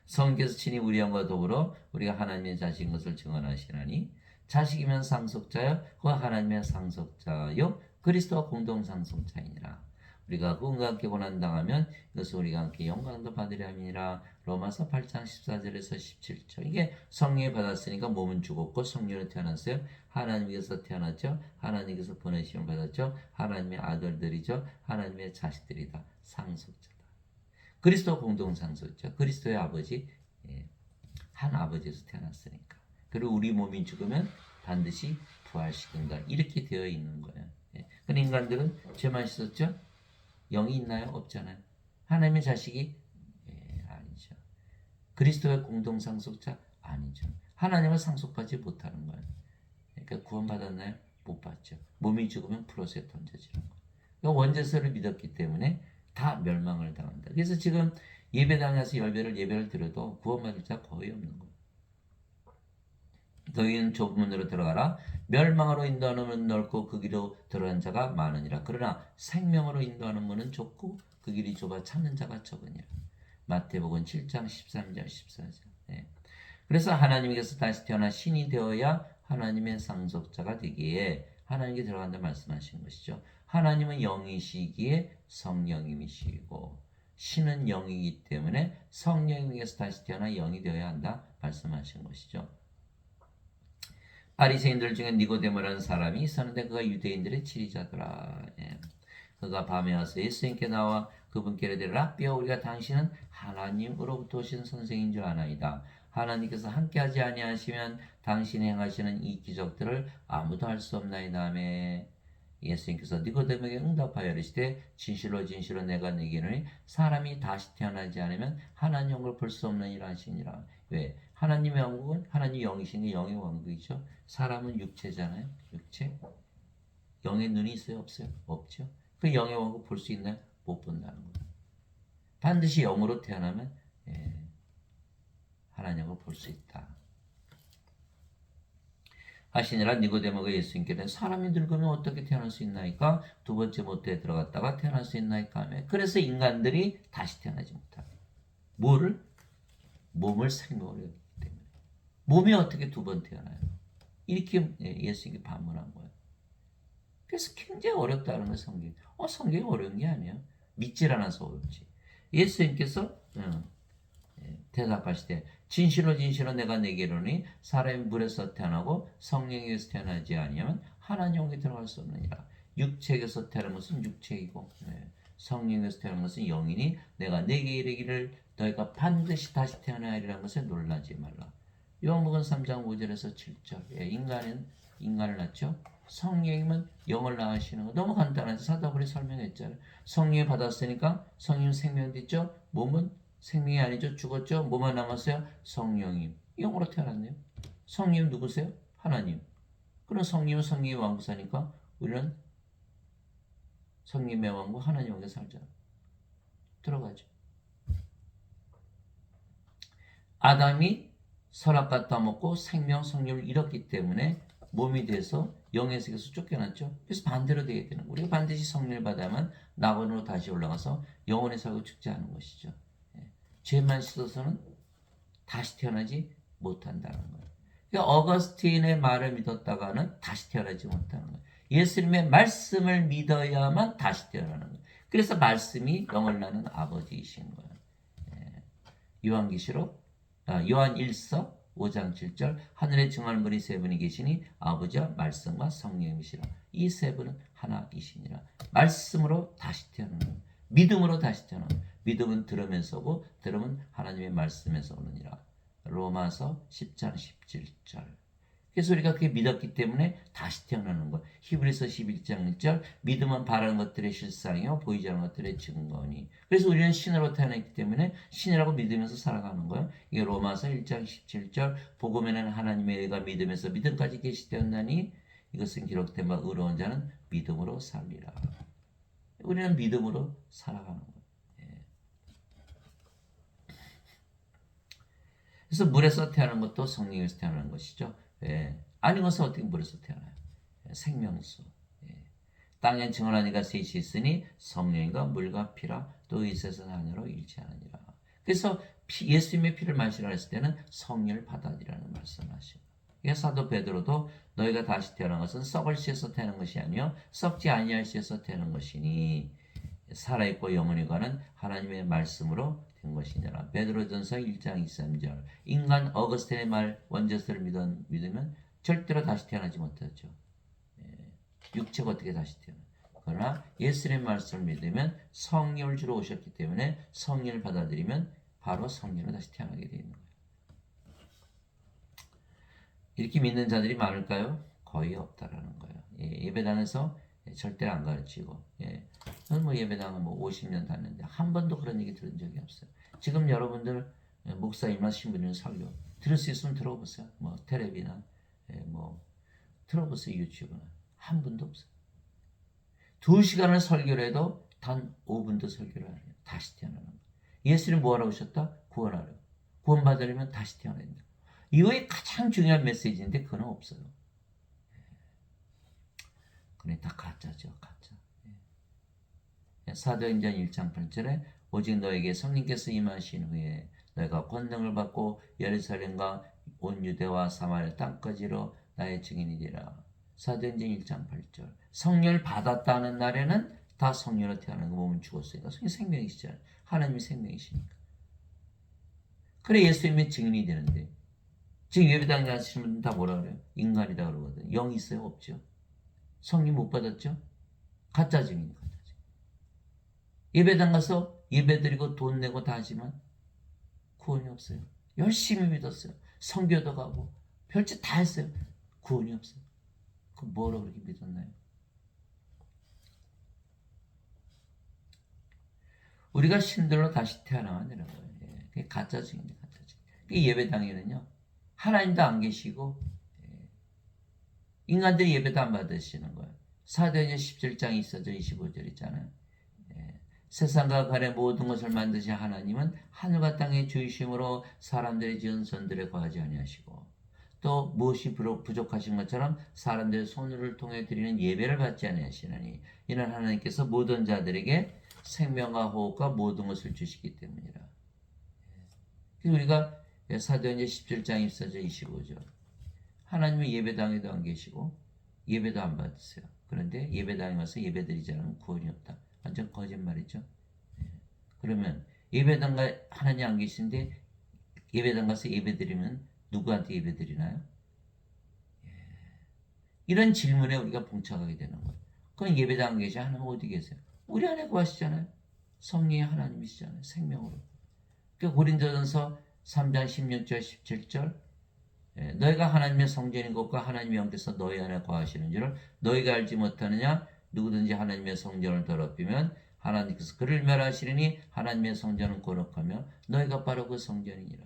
성령께서 친히 우리 영과 더불어 우리가 하나님의 자식인 것을 증언하시나니 자식이면 상속자여 그가 하나님의 상속자여 그리스도와 공동 상속자이니라. 우리가 그분과 함께 고난당하면 이것을 우리가 함께 영광도 받으려 함이니라. 로마서 8장 14절에서 17절. 이게 성령이 받았으니까 몸은 죽었고 성령으로 태어났어요. 하나님께서 태어났죠. 하나님께서 보내심을 받았죠. 하나님의 아들들이죠. 하나님의 자식들이다. 상속자다. 그리스도 공동 상속자. 그리스도의 아버지, 한 아버지에서 태어났으니까. 그리고 우리 몸이 죽으면 반드시 부활시킨다. 이렇게 되어 있는 거예요. 근데 인간들은 죄만 씻었죠? 영이 있나요? 없잖아요. 하나님의 자식이 아니죠. 그리스도의 공동 상속자 아니죠. 하나님을 상속받지 못하는 거예요. 그러니까 구원받았나요? 못 받죠. 몸이 죽으면 프로스에 던져지는 거예요. 그러니까 원죄서를 믿었기 때문에 다 멸망을 당한다. 그래서 지금 예배당에서 예배를 드려도 구원받을 자 거의 없는 거예요. 너희는 좁은 문으로 들어가라. 멸망으로 인도하는 문은 넓고 그 길로 들어간 자가 많으니라. 그러나 생명으로 인도하는 문은 좁고 그 길이 좁아 찾는 자가 적으니라. 마태복음 7장 13절 14절. 그래서 하나님께서 다시 태어나 신이 되어야 하나님의 상속자가 되기에 하나님께 들어간다 말씀하신 것이죠. 하나님은 영이시기에 성령님이시고 신은 영이기 때문에 성령님께서 다시 태어나 영이 되어야 한다 말씀하신 것이죠. 바리새인들 중에 니고데모라는 사람이 있었는데 그가 유대인들의 지리자더라. 그가 밤에 와서 예수님께 나와 그분께 이르되 랍비여 우리가 당신은 하나님으로부터 오신 선생인 줄 아나이다. 하나님께서 함께하지 아니하시면 당신이 행하시는 이 기적들을 아무도 할 수 없나이다 하매 예수님께서 니고데모에게 응답하여 이르시되 진실로 진실로 내가 네게 이르노니 사람이 다시 태어나지 않으면 하나님 영광을 볼 수 없느니라 하시니라. 왜? 하나님의 왕국은 하나님 영이신 게 영의 왕국이죠. 사람은 육체잖아요. 육체. 영의 눈이 있어요? 없어요? 없죠. 그 영의 왕국 볼 수 있나요? 못 본다는 거예요. 반드시 영으로 태어나면 하나님을 볼 수 있다. 하시니라. 니고데모가 예수님께 사람이 늙으면 어떻게 태어날 수 있나이까? 두 번째 모태에 들어갔다가 태어날 수 있나이까? 하며 그래서 인간들이 다시 태어나지 못하고 뭐를? 몸을 생명으로 했기 때문에 몸이 어떻게 두 번 태어나요? 이렇게 예수님께 반문한 거예요. 그래서 굉장히 어렵다는 거예요. 성경이. 성경이 어려운 게 아니에요. 믿질 않아서 어렵지. 예수님께서 대답하시되 진실로 진실로 내가 내게 이르노니 사람이 물에서 태어나고 성령에서 태어나지 아니하면 하나님 영에 들어갈 수 없느니라. 육체에서 태어난 것은 육체이고 성령에서 태어난 것은 영이니 내가 내게 이르기를 너희가 반드시 다시 태어나야 하리라는 것에 놀라지 말라. 요한복음 3장 5절에서 7절. 인간을 낳죠. 성령님은 영을 낳으시는 거 너무 간단하죠. 사도바울이 설명했잖아요. 성령이 받았으니까 성령 생명 됐죠. 몸은 생명이 아니죠. 죽었죠. 뭐만 남았어요? 성령님. 영으로 태어났네요. 성령 누구세요? 하나님. 그럼 성령은 성령의 왕국사니까 우리는 성령의 왕국 하나님 왕국에 살자. 들어가죠. 아담이 선악과 따먹고 생명 성령을 잃었기 때문에 몸이 돼서 영의 세계에서 쫓겨났죠. 그래서 반대로 되게 되는 거예요. 우리가 반드시 성령을 받아야만 낙원으로 다시 올라가서 영원히 살고 죽지 않은 것이죠. 죄만 씻어서는 다시 태어나지 못한다는 거예요. 그러니까 어거스틴의 말을 믿었다가는 다시 태어나지 못하는 거예요. 예수님의 말씀을 믿어야만 다시 태어나는 거예요. 그래서 말씀이 영을 낳는 아버지이신 거예요. 요한계시록 요한 1서 5장 7절 하늘에 증언하는 분이 세 분이 계시니 아버지와 말씀과 성령이시라. 이 세 분은 하나이시니라. 말씀으로 다시 태어나는 거예요. 믿음으로 다시 태어나는 거예요. 믿음은 들으면서고 들음은 하나님의 말씀에서 오느니라. 로마서 10장 17절. 그래서 우리가 그게 믿었기 때문에 다시 태어나는 것. 히브리서 11장 1절. 믿음은 바라는 것들의 실상이요 보이지 않는 것들의 증거니. 그래서 우리는 신으로 태어났기 때문에 신이라고 믿으면서 살아가는 거예요. 이게 로마서 1장 17절. 복음에는 하나님의 의가 믿음에서 믿음까지 계시되었나니 이것은 기록된 바 의로운 자는 믿음으로 살리라. 우리는 믿음으로 살아가는 거예요. 그래서 물에서 태어나는 것도 성령에서 태어나는 것이죠. 예. 아닌 것은 어떻게 물에서 태어나요? 예. 생명수. 예. 땅엔 증언하니가 셋이 있으니 성령과 물과 피라 또 이셋은 하나로 일치하느니라. 그래서 예수님의 피를 마시라 했을 때는 성령을 받아들이라는 말씀을 하시고, 사도 베드로도 너희가 다시 태어난 것은 썩을 씨에서 태어난 것이 아니요 썩지 아니할 씨에서 태어난 것이니 살아있고 영원히 가는 하나님의 말씀으로 된 것이니라. 베드로전서 1장 23절. 인간 어거스틴의 말 원제스를 믿으면 절대로 다시 태어나지 못하죠. 육체가 어떻게 다시 태어나? 그러나 예수님의 말씀을 믿으면 성령을 주러 오셨기 때문에 성령을 받아들이면 바로 성령으로 다시 태어나게 되는 거예요. 이렇게 믿는 자들이 많을까요? 거의 없다라는 거예요. 예배당에서 절대 안 가르치고, 저는 뭐 예배당은 뭐 50년 다녔는데 한 번도 그런 얘기 들은 적이 없어요. 지금 여러분들 목사님이나 신부님 설교 들을 수 있으면 들어보세요. 뭐 텔레비나 뭐 들어보세요. 유튜브나 한 분도 없어요. 2시간을 설교를 해도 단 5분도 설교를 안 해요. 다시 태어나는 거. 예수님 뭐하러 오셨다? 구원하려. 구원받으려면 다시 태어나야 된다. 이거의 가장 중요한 메시지인데 그건 없어요. 그래 다 가짜죠. 가짜. 사도행전 1장 8절에 오직 너에게 성령께서 임하신 후에 너희가 권능을 받고 예루살렘과 온 유대와 사마리아 땅까지로 나의 증인이 되라. 사도행전 1장 8절. 성령을 받았다는 날에는 다 성령으로 태어나는 거 몸은 죽었으니까 성령이 생명이시잖아요. 하나님이 생명이시니까. 그래 예수님의 증인이 되는데 지금 예배당에 가시는 분들 다 뭐라 그래요? 인간이다 그러거든. 영이 있어요? 없죠? 성령 못 받았죠? 가짜 증인, 가짜 증인. 예배당 가서 예배드리고 돈 내고 다 하지만 구원이 없어요. 열심히 믿었어요. 선교도 가고 별짓 다 했어요. 구원이 없어요. 그 뭐라 그렇게 믿었나요? 우리가 신들로 다시 태어나야 되는 거예요. 그게 가짜 증인데 가짜 증인. 예배당에는요 하나님도 안 계시고 인간들이 예배도 안 받으시는 거예요. 사도행전 17장 24절 25절 있잖아요. 세상과 가래 모든 것을 만드신 하나님은 하늘과 땅의 주이심으로 사람들의 지은 선들에 거하지 아니하시고 또 무엇이 부족하신 것처럼 사람들의 손을 통해 드리는 예배를 받지 아니하시나니 이는 하나님께서 모든 자들에게 생명과 호흡과 모든 것을 주시기 때문이라. 우리가 사도행전 17장 24절 25절 하나님은 예배당에도 안 계시고 예배도 안 받으세요. 그런데 예배당에 와서 예배드리지 않으면 구원이 없다. 완전 거짓말이죠. 그러면 예배당가 하나님 안 계신데 예배당 가서 예배드리면 누구한테 예배드리나요? 이런 질문에 우리가 봉착하게 되는 거예요. 그럼 예배당 안 계시 하나님 어디 계세요? 우리 안에 거하시잖아요. 성령이 하나님이시잖아요. 생명으로. 고린도전서 3장 16절 17절 너희가 하나님의 성전인 것과 하나님의 영께서 너희 안에 거하시는 줄을 너희가 알지 못하느냐? 누구든지 하나님의 성전을 더럽히면 하나님께서 그를 멸하시리니 하나님의 성전은 거룩하며 너희가 바로 그 성전이니라.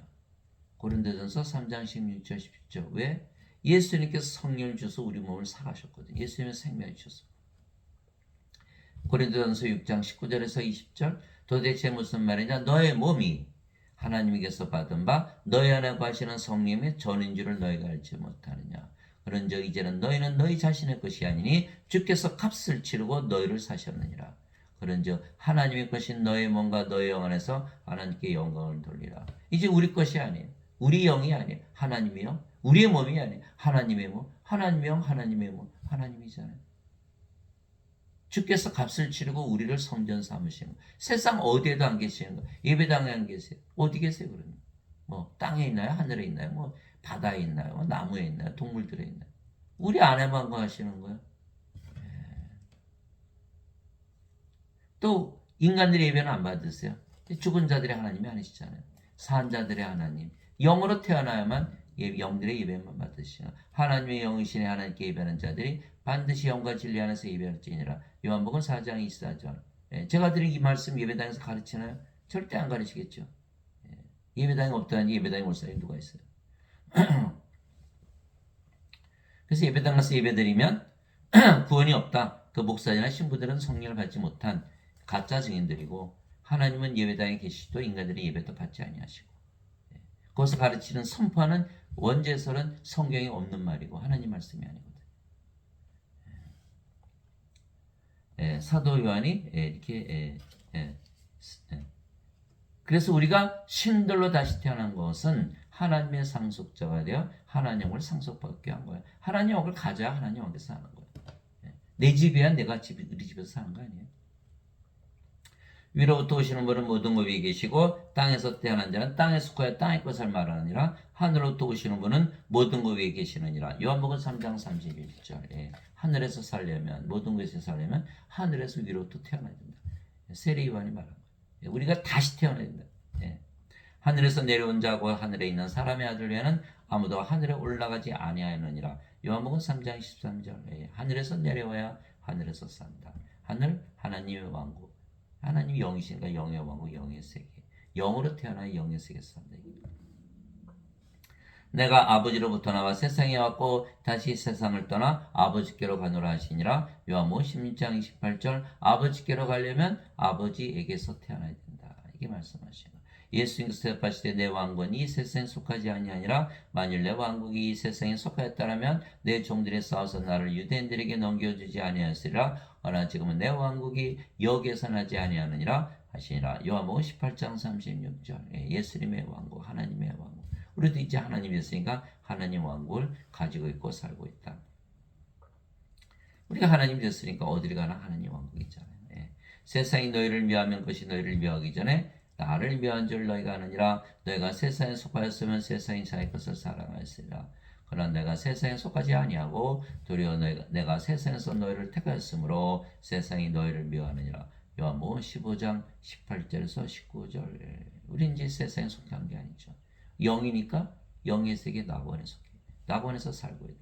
고린도전서 3장 16절 17절 왜? 예수님께서 성령을 주셔서 우리 몸을 살아셨거든요. 예수님의 생명을 주셔서. 고린도전서 6장 19절에서 20절 도대체 무슨 말이냐? 너의 몸이 하나님께서 받은 바 너희 안에 거하시는 성령의 전인 줄을 너희가 알지 못하느냐. 그런즉 이제는 너희는 너희 자신의 것이 아니니 주께서 값을 치르고 너희를 사셨느니라. 그런즉 하나님의 것인 너의 몸과 너의 영 안에서 하나님께 영광을 돌리라. 이제 우리 것이 아니에요. 우리 영이 아니에요. 하나님의 영. 우리의 몸이 아니에요. 하나님의 몸. 하나님의 영, 하나님의 몸. 하나님이잖아요. 주께서 값을 치르고 우리를 성전 삼으시는 거예요. 세상 어디에도 안 계시는 거예요. 예배당에 안 계세요. 어디 계세요 그러면? 뭐 땅에 있나요? 하늘에 있나요? 뭐 바다에 있나요? 뭐 나무에 있나요? 동물들에 있나요? 우리 안에만 거하시는 거예요. 또 인간들의 예배는 안 받으세요. 죽은 자들의 하나님이 아니시잖아요. 산 자들의 하나님. 영으로 태어나야만 영들의 예배만 받으시나 하나님의 영이신의 하나님께 예배하는 자들이 반드시 영과 진리 안에서 예배할지니라. 요한복음 4장 24절. 제가 드린 이 말씀 예배당에서 가르치나요? 절대 안 가르치겠죠. 예배당이 없다니 예배당에 올 사람이 누가 있어요? 그래서 예배당 가서 예배드리면 구원이 없다. 그 목사나 신부들은 성령을 받지 못한 가짜 증인들이고 하나님은 예배당에 계시도 인간들의 예배도 받지 아니하시고 거기서 가르치는 선포하는 원죄설은 성경에 없는 말이고 하나님 말씀이 아니거든. 사도 요한이 이렇게 그래서 우리가 신들로 다시 태어난 것은 하나님의 상속자가 되어 하나님을 상속받게 한 거야. 하나님을 가져야 하나님께 사는 거야. 내 집이야 내가 우리 집에서 사는 거 아니에요. 위로부터 오시는 분은 모든 것 위에 계시고 땅에서 태어난 자는 땅에 속하여 땅의 것을 말하느니라. 하늘로부터 오시는 분은 모든 것 위에 계시느니라. 요한복음 3장 31절. 하늘에서 살려면 모든 것에서 살려면 하늘에서 위로부터 태어나야 된다. 세례 요한이 말한 거예요. 우리가 다시 태어나야 된다. 하늘에서 내려온 자고 하늘에 있는 사람의 아들 외에는 아무도 하늘에 올라가지 아니하였느니라. 요한복음 3장 13절. 하늘에서 내려와야 하늘에서 산다. 하늘 하나님의 왕국. 하나님이 영이시니까 영의 왕국, 영의 세계. 영으로 태어나 영의 세계에서 산다. 내가 아버지로부터 나와 세상에 왔고 다시 세상을 떠나 아버지께로 가노라 하시니라. 요한복음 16장 28절. 아버지께로 가려면 아버지에게서 태어나야 된다. 이게 말씀하시는 거예요. 예수님께서 대답하시되 내 왕권이 이 세상에 속하지 아니하니라. 만일 내 왕국이 이 세상에 속하였다면 내 종들이 싸워서 나를 유대인들에게 넘겨주지 아니하였으리라. 그러나 지금은 내 왕국이 여기에서 나지 아니하느니라 하시니라. 요한복음 18장 36절. 예수님의 왕국, 하나님의 왕국. 우리도 이제 하나님이 됐으니까 하나님 왕국을 가지고 있고 살고 있다. 우리가 하나님 됐으니까 어디를 가나 하나님 왕국이 있잖아요. 세상이 너희를 미워하면 그것이 너희를 미워하기 전에 나를 미워한 줄 너희가 아느니라. 너희가 세상에 속하였으면 세상이 자기 것을 사랑하였으리라. 그러나 내가 세상에 속하지 아니하고 도리어 내가 세상에서 너희를 택하였으므로 세상이 너희를 미워하느니라. 요한복음 15장 18절에서 19절. 우리 이제 세상에 속한 게 아니죠. 영이니까 영의 세계 낙원에 속해. 낙원에서 살고 있다.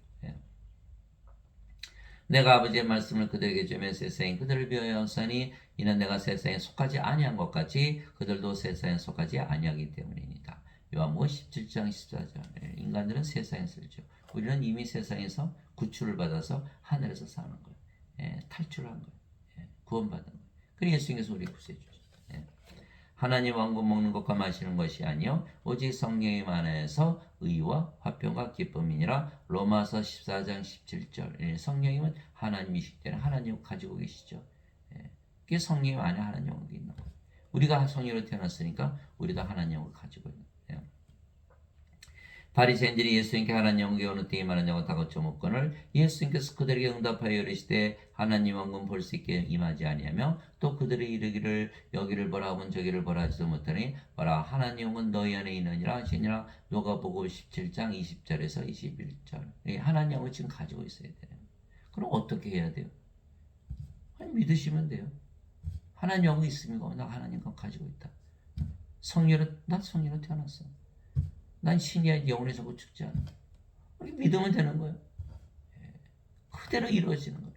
내가 아버지의 말씀을 그들에게 주면 세상이 그들을 미워하였으니 이는 내가 세상에 속하지 아니한 것 같이 그들도 세상에 속하지 아니하기 때문입니다. 요한복음 17장 14절. 인간들은 세상에서 살죠. 우리는 이미 세상에서 구출을 받아서 하늘에서 사는 거예요. 탈출한 거예요. 구원받은 거예요. 그래서 예수님께서 우리 구세해 주셨어요. 하나님 왕국 먹는 것과 마시는 것이 아니요 오직 성령의 만에서 의와 화평과 기쁨이니라. 로마서 14장 17절. 성령님은 하나님이시기 때문에 하나님을 가지고 계시죠. 그게 성령님 안에 하나님 왕국이 있는 거예요. 우리가 성령으로 태어났으니까 우리도 하나님 왕국을 가지고 있는 거예요. 바리새인들이 예수님께 하나님 왕국이 어느 때에 임하느냐고 다그쳐 묻거늘 예수님께서 그들에게 응답하여 이르시되 하나님 왕국은 볼 수 있게 임하지 아니하며 또 그들이 이르기를 여기를 보라 하면 저기를 보라 하지도 못하니 보라 하나님 왕국은 너희 안에 있느니라 하시니라. 누가복음 17장 20절에서 21절. 하나님 왕국을 지금 가지고 있어야 돼요. 그럼 어떻게 해야 돼요? 아니, 믿으시면 돼요. 하나님 왕국이 있습니까? 나 하나님 왕국 가지고 있다. 나 성령으로 태어났어. 난 신이 영원히 서고 죽지 않아. 믿으면 되는 거예요. 그대로 이루어지는 거예요.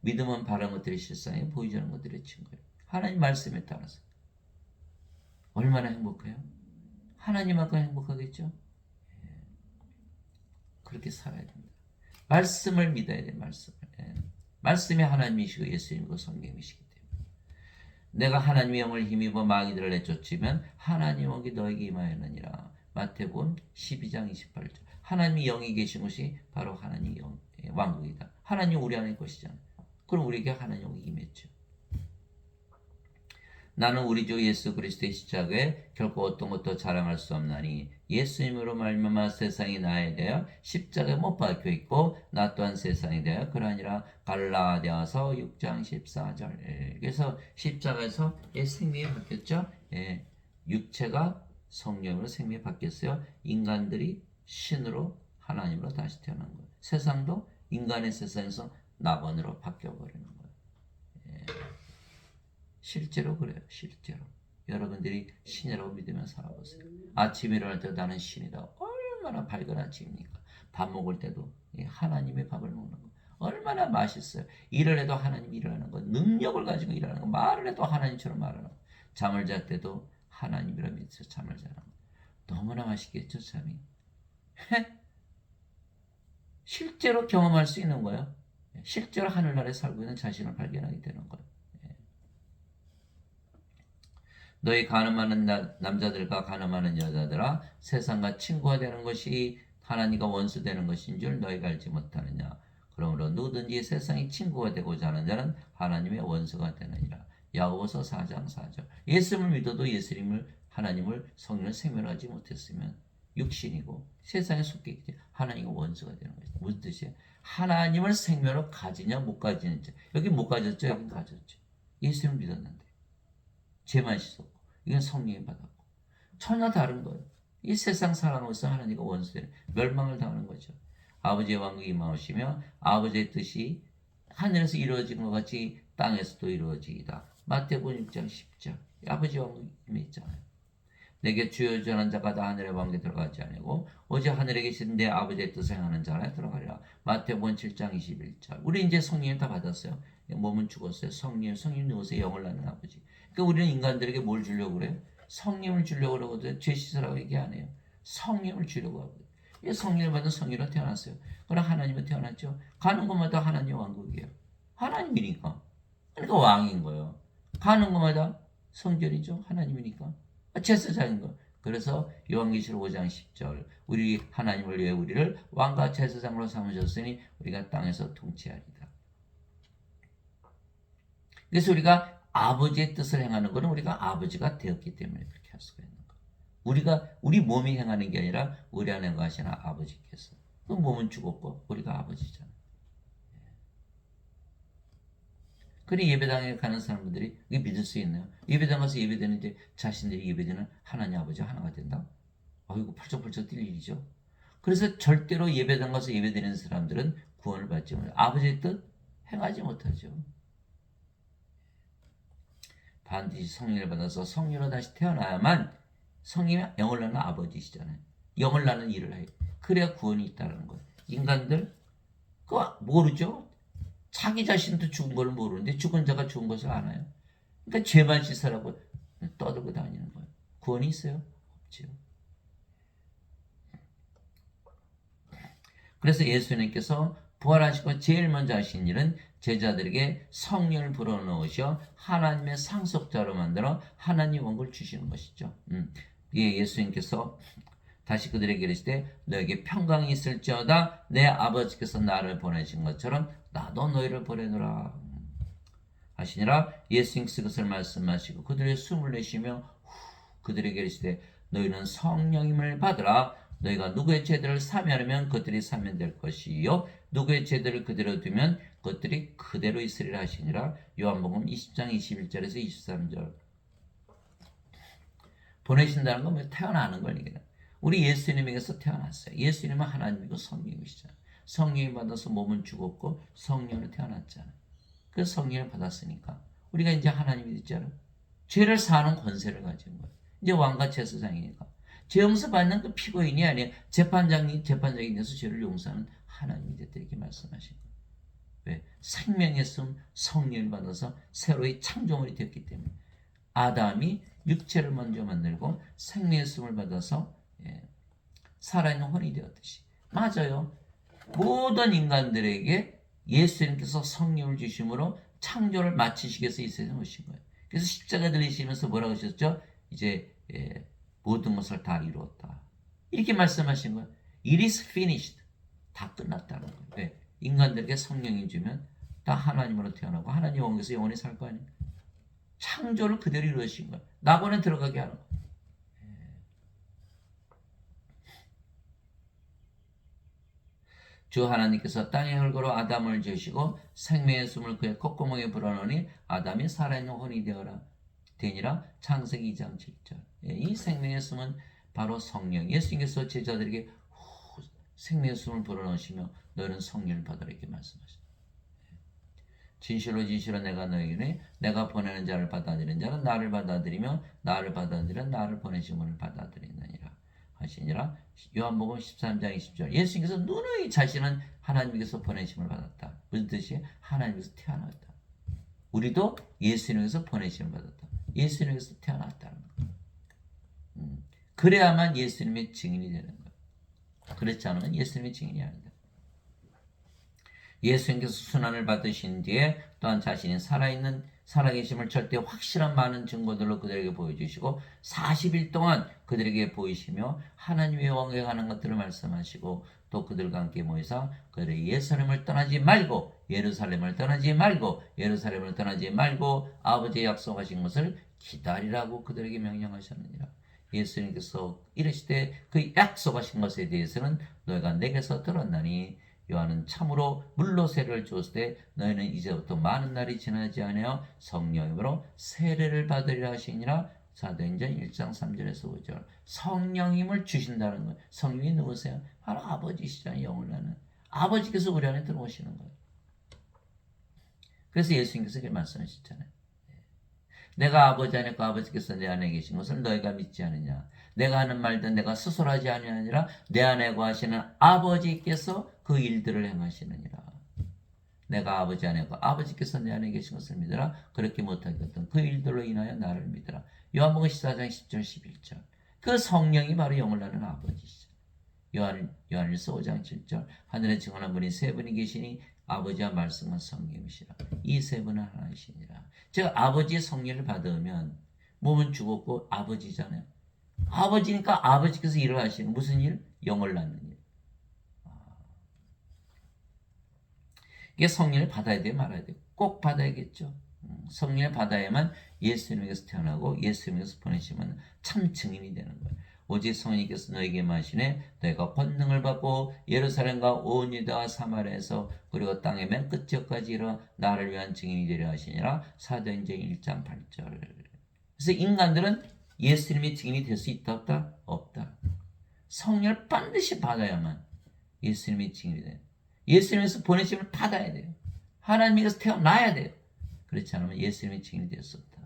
믿음은 바른 것들이 실상에 보이지 않는 것들의 증거예요. 하나님 말씀에 따라서 얼마나 행복해요? 하나님만큼 행복하겠죠? 그렇게 살아야 됩니다. 말씀을 믿어야 돼요. 말씀이 하나님이시고 예수님이고 성령이시기 때문에 내가 하나님의 영을 힘입어 마귀들을 내쫓으면 하나님 왕이 너에게 임하였느니라. 마태복음 12장 28절. 하나님이 영이 계신 것이 바로 하나님의 왕국이다. 하나님 우리 안에 것이잖아요. 그럼 우리에게 하나님 영이 임했죠. 나는 우리 주 예수 그리스도의 십자가에 결코 어떤 것도 자랑할 수 없나니 예수님으로 말미암아 세상이 나에 대하여 십자가에 못 박혀 있고 나 또한 세상에 대하여 그러하니라. 갈라디아서 6장 14절. 그래서 십자가에서 생명이 바뀌었죠. 육체가 성령으로 생명이 바뀌었어요. 인간들이 신으로 하나님으로 다시 태어난 거예요. 세상도 인간의 세상에서 낙원으로 바뀌어버리는 거예요. 실제로 그래요. 실제로. 여러분들이 신이라고 믿으면 살아보세요. 아침에 일어날 때 나는 신이다. 얼마나 밝은 아침입니까? 밥 먹을 때도 하나님의 밥을 먹는 거. 얼마나 맛있어요. 일을 해도 하나님이 일하는 거. 능력을 가지고 일하는 거. 말을 해도 하나님처럼 말하는 거. 잠을 잘 때도 하나님이라 믿어서 잠을 자는 거. 너무나 맛있겠죠, 잠이. 실제로 경험할 수 있는 거예요. 실제로 하늘나라에 살고 있는 자신을 발견하게 되는 거예요. 너희 가늠하는 남자들과 가늠하는 여자들아 세상과 친구가 되는 것이 하나님과 원수 되는 것인 줄 너희가 알지 못하느냐. 그러므로 누구든지 세상의 친구가 되고자 하는 자는 하나님의 원수가 되느니라. 야고보서 4장 4절. 예수님을 믿어도 예수님을 하나님을 성령을 생멸하지 못했으면 육신이고 세상에 속해 있지 하나님과 원수가 되는 것이다. 무슨 뜻이에요? 하나님을 생명으로 가지냐 못 가지는지. 여기 못 가졌죠? 여기 가졌죠. 예수님을 믿었는데 죄만 씻었고 이건 성령이 받았고 전혀 다른 거예요. 이 세상 살아오면서 하나님과 원수되는 멸망을 당하는 거죠. 아버지의 왕국이 임하시며 아버지의 뜻이 하늘에서 이루어진 것 같이 땅에서도 이루어지이다. 마태복음 6장 10절. 아버지의 왕국이 임했잖아요. 내게 주여 전한 자가 다 하늘의 왕국에 들어가지 아니고 오직 하늘에 계신 내 아버지의 뜻을 행하는 자라 들어가리라. 마태복음 7장 21절. 우리 이제 성령을 다 받았어요. 몸은 죽었어요. 성령 누구세요? 영을 낳는 아버지. 그러니까 우리는 인간들에게 뭘 주려고 그래요? 성령을 주려고 그러거든요. 죄 씻으라고 얘기 안 해요. 성령을 주려고 하거든요. 성령을 받은 성령으로 태어났어요. 그러나 하나님은 태어났죠. 가는 곳마다 하나님 왕국이에요. 하나님이니까. 그러니까 왕인 거예요. 가는 곳마다 성전이죠. 하나님이니까. 제사장인 거. 그래서 요한계시록 5장 10절 우리 하나님을 위해 우리를 왕과 제사장으로 삼으셨으니 우리가 땅에서 통치하리다. 그래서 우리가 아버지의 뜻을 행하는 것은 우리가 아버지가 되었기 때문에 그렇게 할 수가 있는 거예요. 우리 몸이 행하는 게 아니라 우리 안에 거하시는 아버지께서. 그 몸은 죽었고 우리가 아버지잖아요. 그래 예배당에 가는 사람들이 이게 믿을 수 있나요? 예배당 가서 예배드는데 자신들이 예배드는 하나님 아버지 하나가 된다? 이거 펄쩍펄쩍 뛸 일이죠. 그래서 절대로 예배당 가서 예배드리는 사람들은 구원을 받지 못해요. 아버지의 뜻 행하지 못하죠. 반드시 성령을 받아서 성령으로 다시 태어나야만 성령이 영을 낳는 아버지시잖아요. 영을 낳는 일을 해요. 그래야 구원이 있다는 거예요. 인간들 그거 모르죠. 자기 자신도 죽은 걸 모르는데 죽은 자가 죽은 것을 아나요? 그러니까 죄만 씻으라고 떠들고 다니는 거예요. 구원이 있어요? 없죠. 그래서 예수님께서 부활하시고 제일 먼저 하신 일은 제자들에게 성령을 불어넣으셔 하나님의 상속자로 만들어 하나님 원국을 주시는 것이죠. 예수님께서 다시 그들에게 이르시되 너에게 평강이 있을지어다 내 아버지께서 나를 보내신 것처럼 나도 너희를 보내노라 하시니라. 예수님께서 그것을 말씀하시고 그들의 숨을 내쉬며 그들에게 이르시되 너희는 성령임을 받으라. 너희가 누구의 죄들을 사면하면 그들이 사면될 것이요 누구의 죄들을 그대로 두면 그들이 그대로 있으리라 하시니라. 요한복음 20장 21절에서 23절. 보내신다는 건 뭐 태어나는 거니까. 우리 예수님에게서 태어났어요. 예수님은 하나님이고 성령이시잖아요. 성령을 받아서 몸은 죽었고 성령으로 태어났잖아요. 그 성령을 받았으니까 우리가 이제 하나님이 됐잖아요. 죄를 사는 권세를 가진 거예요. 이제 왕과 제사장이니까. 죄 용서받는 그 피고인이 아니에요. 재판장이 돼서 죄를 용서하는 하나님이 됐다 이렇게 말씀하신 거예요. 왜? 생명의 숨 성령을 받아서 새로이 창조물이 됐기 때문에. 아담이 육체를 먼저 만들고 생명의 숨을 받아서 살아있는 혼이 되었듯이. 맞아요. 모든 인간들에게 예수님께서 성령을 주심으로 창조를 마치시기 위해서 이 세상에 오신 거예요. 그래서 십자가 들리시면서 뭐라고 하셨죠? 이제 모든 것을 다 이루었다. 이렇게 말씀하신 거예요. It is finished. 다 끝났다는 거예요. 왜? 인간들에게 성령이 주면 다 하나님으로 태어나고 하나님 왕국에서 영원히 살 거 아니에요. 창조를 그대로 이루신 거예요. 낙원에 들어가게 하는 거예요. 주 하나님께서 땅의 흙으로 아담을 지으시고 생명의 숨을 그의 콧구멍에 불어넣으니 아담이 살아있는 혼이 되니라. 창세기 2장 7절. 이 생명의 숨은 바로 성령. 예수님께서 제자들에게 생명의 숨을 불어넣으시며 너희는 성령을 받으라 이렇게 말씀하셨습니다. 진실로 진실로 내가 너희에게 내가 보내는 자를 받아들이는 자는 나를 받아들이며 나를 받아들이는 나를 보내심을 받아들이느니라 하시니라. 요한복음 13장 20절. 예수님께서 누누이 자신은 하나님께서 보내심을 받았다. 무슨 뜻이에요? 하나님께서 태어났다. 우리도 예수님께서 보내심을 받았다. 예수님께서 태어났다는 거예요. 그래야만 예수님의 증인이 되는 거예요. 그렇지 않으면 예수님의 증인이 아니다. 예수님께서 순환을 받으신 뒤에 또한 자신이 살아있는 살아계심을 절대 확실한 많은 증거들로 그들에게 보여주시고 40일 동안 그들에게 보이시며 하나님의 왕국에 관한 것들을 말씀하시고 또 그들과 함께 모여서 그들의 예루살렘을 떠나지 말고 예루살렘을 떠나지 말고 예루살렘을 떠나지 말고 아버지의 약속하신 것을 기다리라고 그들에게 명령하셨느니라. 예수님께서 이르시되 그 약속하신 것에 대해서는 너희가 내게서 들었나니 요한은 참으로 물로 세례를 주었을 때 너희는 이제부터 많은 날이 지나지 아니하여 성령으로 세례를 받으리라 하시니라. 사도행전 1장 3절에서 5절. 성령님을 주신다는 거예요. 성령이 누구세요? 바로 아버지시잖아요. 영을 나는 아버지께서 우리 안에 들어오시는 거예요. 그래서 예수님께서 그렇게 말씀하셨잖아요. 내가 아버지 안에 있고 아버지께서 내 안에 계신 것을 너희가 믿지 않느냐. 내가 하는 말도 내가 스스로 하지 아니하니라 내 안에 거하시는 아버지께서 그 일들을 행하시느니라. 내가 아버지 안에 있고 아버지께서 내 안에 계신 것을 믿으라. 그렇게 못하겠던 그 일들로 인하여 나를 믿으라. 요한복음 14장 10절 11절. 그 성령이 바로 영을 나는 아버지시죠. 요한일서 5장 7절. 하늘에 증언한 분이 세 분이 계시니 아버지와 말씀은 성령이시라. 이 세 분은 하나이시니라. 제가 아버지의 성령을 받으면 몸은 죽었고 아버지잖아요. 아버지니까 아버지께서 일을 하시는 무슨 일? 영을 낳는 일. 이게 성령을 받아야 돼요, 말아야 돼요? 꼭 받아야겠죠. 성령을 받아야만 예수님에게서 태어나고 예수님에게서 보내시면 참 증인이 되는 거예요. 오직 성령님께서 너에게 마시네 너희가 권능을 받고 예루살렘과 온 유다와 사마리아에서 그리고 땅의 맨 끝까지 이르러 나를 위한 증인이 되려 하시니라. 사도행전 1장 8절. 그래서 인간들은 예수님의 증인이 될 수 있다 없다? 없다. 성령을 반드시 받아야만 예수님의 증인이 돼요. 예수님에서 보내심을 받아야 돼요. 하나님에게서 태어나야 돼요. 그렇지 않으면 예수님의 증인이 될 수 없다.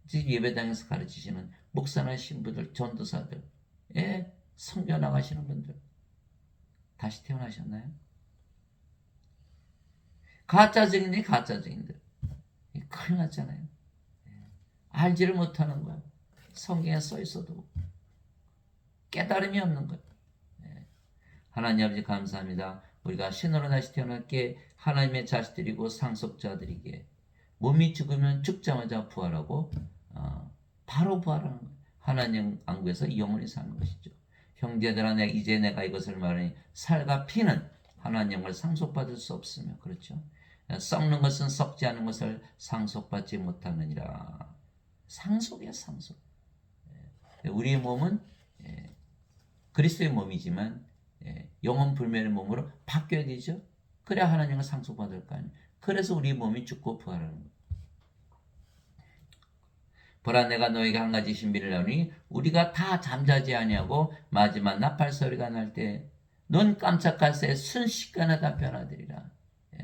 지금 예배당에서 가르치시는 목사나 신부들, 전도사들, 선교 나가시는 분들 다시 태어나셨나요? 가짜 증인들이 가짜 증인들. 큰일 났잖아요. 알지를 못하는 거예요. 성경에 써 있어도 깨달음이 없는 거예요. 하나님 아버지 감사합니다. 우리가 신으로 다시 태어났기에 하나님의 자식들이고 상속자들이기에 몸이 죽으면 죽자마자 부활하고 바로 부활하는 거예요. 하나님 왕국에서 영원히 사는 것이죠. 형제들아 이제 내가 이것을 말하니 살과 피는 하나님을 상속받을 수 없으며 그렇죠. 썩는 것은 썩지 않은 것을 상속받지 못하느니라. 상속이야 상속. 우리의 몸은 그리스도의 몸이지만 영혼 불멸의 몸으로 바뀌어야 되죠. 그래야 하나님을 상속받을 거 아니에요. 그래서 우리 몸이 죽고 부활하는 거예요. 보라 내가 너에게 한 가지 신비를 하니 우리가 다 잠자지 아니하고 마지막 나팔 소리가 날 때 눈 깜짝할 새 순식간에 다 변화되리라.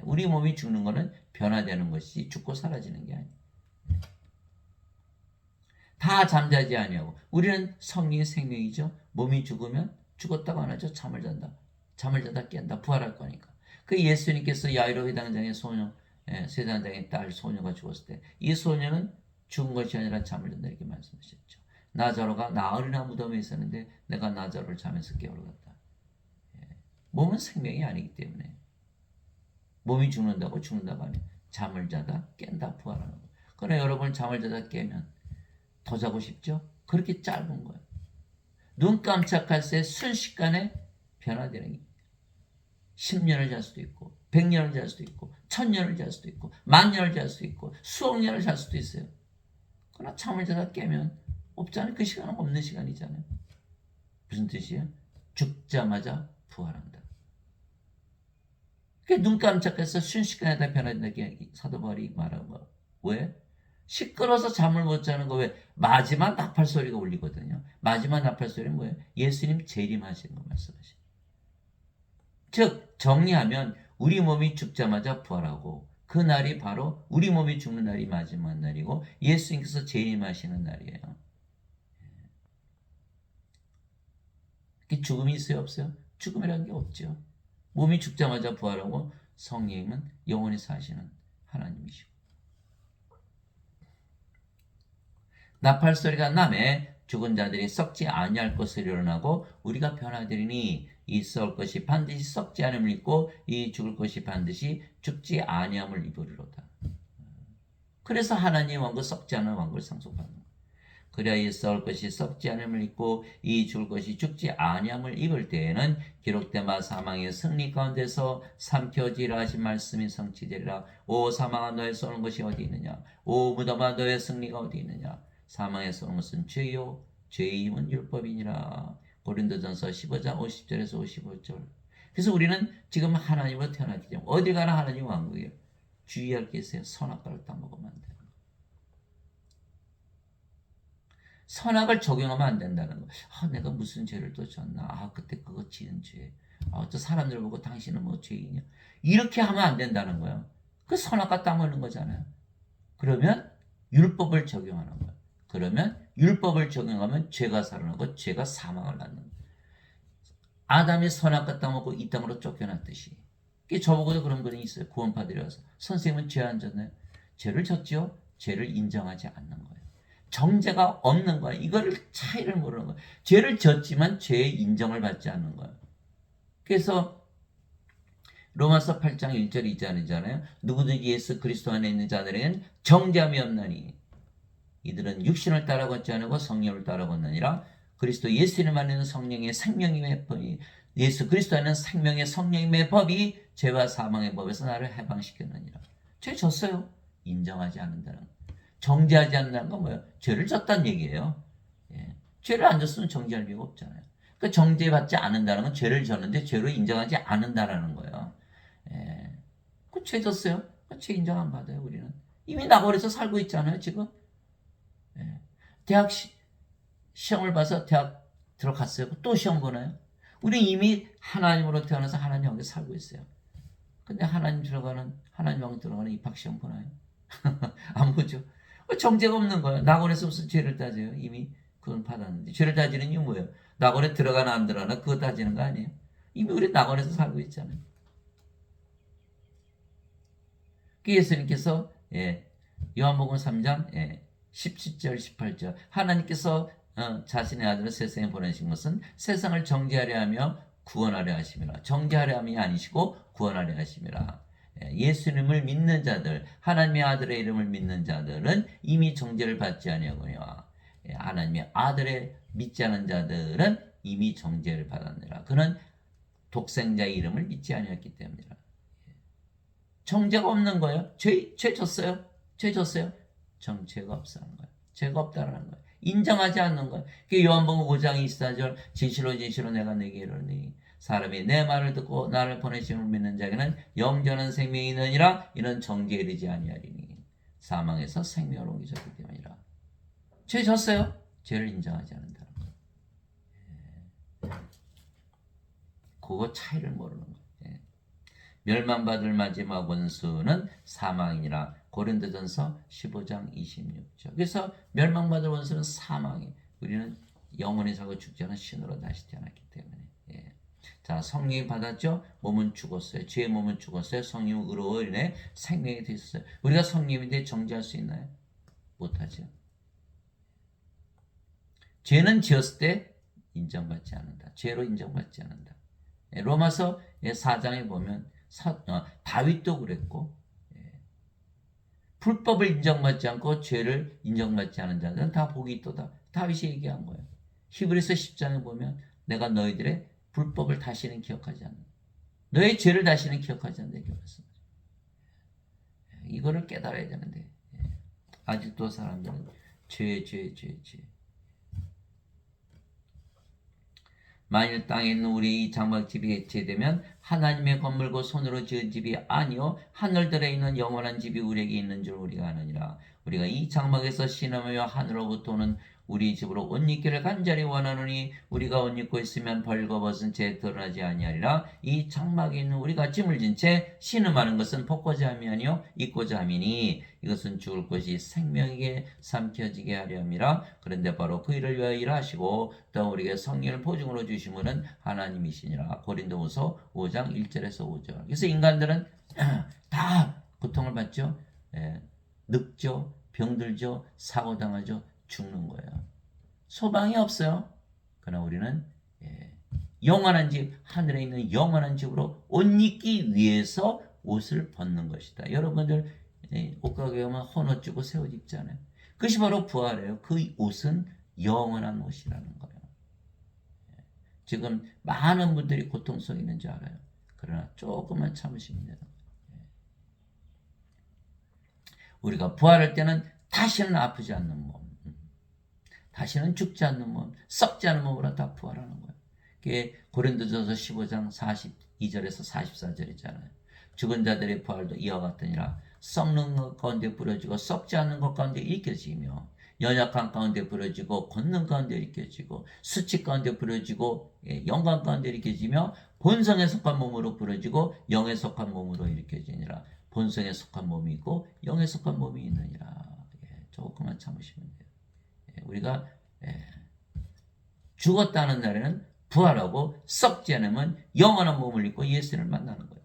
우리 몸이 죽는 것은 변화되는 것이 죽고 사라지는 게 아니에요. 다 잠자지 아니하고 우리는 성령의 생명이죠. 몸이 죽으면 죽었다고 안 하죠. 잠을 잔다. 잠을 자다 깬다. 부활할 거니까. 그 예수님께서 야이로 회당장의 소녀, 세단장의 딸 소녀가 죽었을 때 이 소녀는 죽은 것이 아니라 잠을 잔다 이렇게 말씀하셨죠. 나자로가 나흘이나 무덤에 있었는데 내가 나자로를 잠에서 깨우러갔다. 몸은 생명이 아니기 때문에 몸이 죽는다고 하면 잠을 자다 깬다 부활하는 거예요. 그러나 여러분 잠을 자다 깨면 더 자고 싶죠? 그렇게 짧은 거예요. 눈 깜짝할 새 순식간에 변화되는 게 10년을 잘 수도 있고 100년을 잘 수도 있고 1000년을 잘 수도 있고 10,000년을 잘 수도 있고 수억 년을 잘 수도 있어요. 그러나 잠을 자다 깨면 없잖아요. 그 시간은 없는 시간이잖아요. 무슨 뜻이에요? 죽자마자 부활한다. 그게 눈 깜짝해서 순식간에 다 변화된다고 사도 바울이 말한 거. 왜? 시끄러워서 잠을 못 자는 거 왜? 마지막 나팔 소리가 울리거든요. 마지막 나팔 소리는 뭐예요? 예수님 재림하시는 거 말씀하시죠. 즉 정리하면 우리 몸이 죽자마자 부활하고 그 날이 바로 우리 몸이 죽는 날이 마지막 날이고 예수님께서 재림하시는 날이에요. 죽음이 있어요? 없어요? 죽음이라는 게 없죠. 몸이 죽자마자 부활하고 성령님은 영원히 사시는 하나님이시고 나팔 소리가 나매 죽은 자들이 썩지 아니할 것을 일어나고 우리가 변화되리니 이 썩을 것이 반드시 썩지 않음을 입고 이 죽을 것이 반드시 죽지 아니함을 입으리로다. 그래서 하나님 왕국 썩지 않은 왕국을 상속받는 거예요. 그래야 이 썩을 것이 썩지 않음을 입고 이 죽을 것이 죽지 아니함을 입을 때에는 기록된 바 사망의 승리 가운데서 삼켜지라 하신 말씀이 성취되리라. 오 사망아 너의 쏘는 것이 어디 있느냐. 오 무덤아 너의 승리가 어디 있느냐. 사망에 쏘는 것은 죄요 죄의 힘은 율법이니라. 고린도전서 15장 50절에서 55절. 그래서 우리는 지금 하나님으로 태어났기 때문에 어딜 가나 하나님 왕국이에요. 주의할 게 있어요. 선악과를 따먹으면 안 돼요. 선악을 적용하면 안 된다는 거. 내가 무슨 죄를 또 졌나. 그때 그거 지은 죄. 저 사람들 보고 당신은 뭐 죄이냐. 이렇게 하면 안 된다는 거예요. 그 선악과 따먹는 거잖아요. 그러면 율법을 적용하는 거예요. 그러면 율법을 적용하면 죄가 살아나고 죄가 사망을 낳는 거예요. 아담이 선악과 따먹고 이 땅으로 쫓겨났듯이. 저보고도 그런 분이 있어요. 구원파들이 와서. 선생님은 죄 안 졌나요? 죄를 졌죠. 죄를 인정하지 않는 거예요. 정죄가 없는 거예요. 이거를 차이를 모르는 거예요. 죄를 졌지만 죄의 인정을 받지 않는 거예요. 그래서 로마서 8장 1절 2절이잖아요. 누구든지 예수 그리스도 안에 있는 자들에게는 정죄함이 없나니 이들은 육신을 따라 걷지 않고 성령을 따라 걷느니라. 그리스도 예수님 안에는 성령의 생명임의 법이 예수 그리스도 안에는 생명의 성령임의 법이 죄와 사망의 법에서 나를 해방시켰느니라. 죄 졌어요. 인정하지 않는다는 거. 정죄하지 않는다는 건 뭐예요? 죄를 졌다는 얘기예요. 죄를 안 졌으면 정죄할 이유가 없잖아요. 그러니까 정죄받지 않는다는 건 죄를 졌는데 죄로 인정하지 않는다라는 거예요. 그 죄 졌어요. 죄 인정 안 받아요. 우리는 이미 나골에서 살고 있잖아요. 지금 대학 시험을 봐서 대학 들어갔어요. 또 시험 보나요? 우리 이미 하나님으로 태어나서 하나님 왕국에 살고 있어요. 근데 하나님 왕국 들어가는 입학시험 보나요? 안 보죠. 정죄가 없는 거예요. 낙원에서 무슨 죄를 따져요. 이미 그건 받았는데. 죄를 따지는 이유 뭐예요? 낙원에 들어가나 안 들어가나 그거 따지는 거 아니에요. 이미 우리 낙원에서 살고 있잖아요. 예수님께서 요한복음 3장 17절 18절 하나님께서 자신의 아들을 세상에 보내신 것은 세상을 정죄하려 하며 구원하려 하심이라. 정죄하려 함이 아니시고 구원하려 하심이라. 예수님을 믿는 자들, 하나님의 아들의 이름을 믿는 자들은 이미 정죄를 받지 아니하거니와 하나님의 아들의 믿지 않은 자들은 이미 정죄를 받았느라. 그는 독생자의 이름을 믿지 아니했기 때문이라. 정죄가 없는 거예요. 죄 졌어요. 죄 졌어요. 정죄가 없다는 거예요. 죄가 없다는 거예요. 인정하지 않는 거예요. 요한복음 5장 24절 진실로 내가 내게 이르노니 사람이 내 말을 듣고 나를 보내심을 믿는 자에게는 영원한 생명이 있느니라. 이는 정죄에 이르지 아니하리니 사망에서 생명으로 옮겨졌기 때문이라. 죄 졌어요. 죄를 인정하지 않는다는 거예요. 그거 차이를 모르는 거예요. 멸망받을 마지막 원수는 사망이니라. 고린도전서 15장 26절. 그래서 멸망받을 원수는 사망이. 우리는 영원히 살고 죽지 않은 신으로 다시 태어났기 때문에. 자, 성령이 받았죠? 몸은 죽었어요. 죄의 몸은 죽었어요. 성령은 의로 인해 생명이 되었어요. 우리가 성령인데 정죄할 수 있나요? 못하죠. 죄는 지었을 때 인정받지 않는다. 죄로 인정받지 않는다. 로마서 4장에 보면 다윗도 그랬고 불법을 인정받지 않고 죄를 인정받지 않은 자들은 다 복이 있도다. 다윗이 얘기한 거예요. 히브리서 10장에 보면 내가 너희들의 불법을 다시는 기억하지 않는다. 너의 죄를 다시는 기억하지 않는다. 기억했습니다. 이거를 깨달아야 되는데 아직도 사람들은 죄. 만일 땅에 있는 우리 이 장막집이 해체되면 하나님의 건물고 손으로 지은 집이 아니요 하늘들에 있는 영원한 집이 우리에게 있는 줄 우리가 아느니라. 우리가 이 장막에서 신음하며 하늘로부터 오는 우리 집으로 옷 입기를 간절히 원하노니 우리가 옷 입고 있으면 벌거벗은 채 드러나지 아니하리라. 이 장막에 있는 우리가 짐을 진 채 신음하는 것은 벗고자 함이 아니요 입고자 함이니 이것은 죽을 것이 생명에게 삼켜지게 하려 함이라. 그런데 바로 그 일을 위하여 일하시고 또 우리에게 성령을 보증으로 주심은 하나님이시니라. 고린도후서 5장 1절에서 5절. 그래서 인간들은 다 고통을 받죠. 늙죠. 병들죠. 사고당하죠. 죽는 거예요. 소망이 없어요. 그러나 우리는 영원한 집, 하늘에 있는 영원한 집으로 옷 입기 위해서 옷을 벗는 것이다. 여러분들 옷가게 가면 헌옷 주고 새 옷 입잖아요. 그것이 바로 부활이에요. 그 옷은 영원한 옷이라는 거예요. 지금 많은 분들이 고통 속에 있는 줄 알아요. 그러나 조금만 참으시면 돼요. 우리가 부활할 때는 다시는 아프지 않는 몸, 다시는 죽지 않는 몸, 썩지 않는 몸으로 다 부활하는 거예요. 그게 고린도전서 15장 42절에서 44절이잖아요. 죽은 자들의 부활도 이와 같으니라. 썩는 것 가운데 부러지고 썩지 않는 것 가운데 일깨지며 연약한 가운데 부러지고 걷는 가운데 일깨지고 수치 가운데 부러지고 영광 가운데 일깨지며 본성에 속한 몸으로 부러지고 영에 속한 몸으로 일깨지니라. 본성에 속한 몸이 있고 영에 속한 몸이 있느니라. 조금만 참으시면 돼요. 우리가 죽었다는 날에는 부활하고 썩지 않으면 영원한 몸을 입고 예수를 만나는 거예요.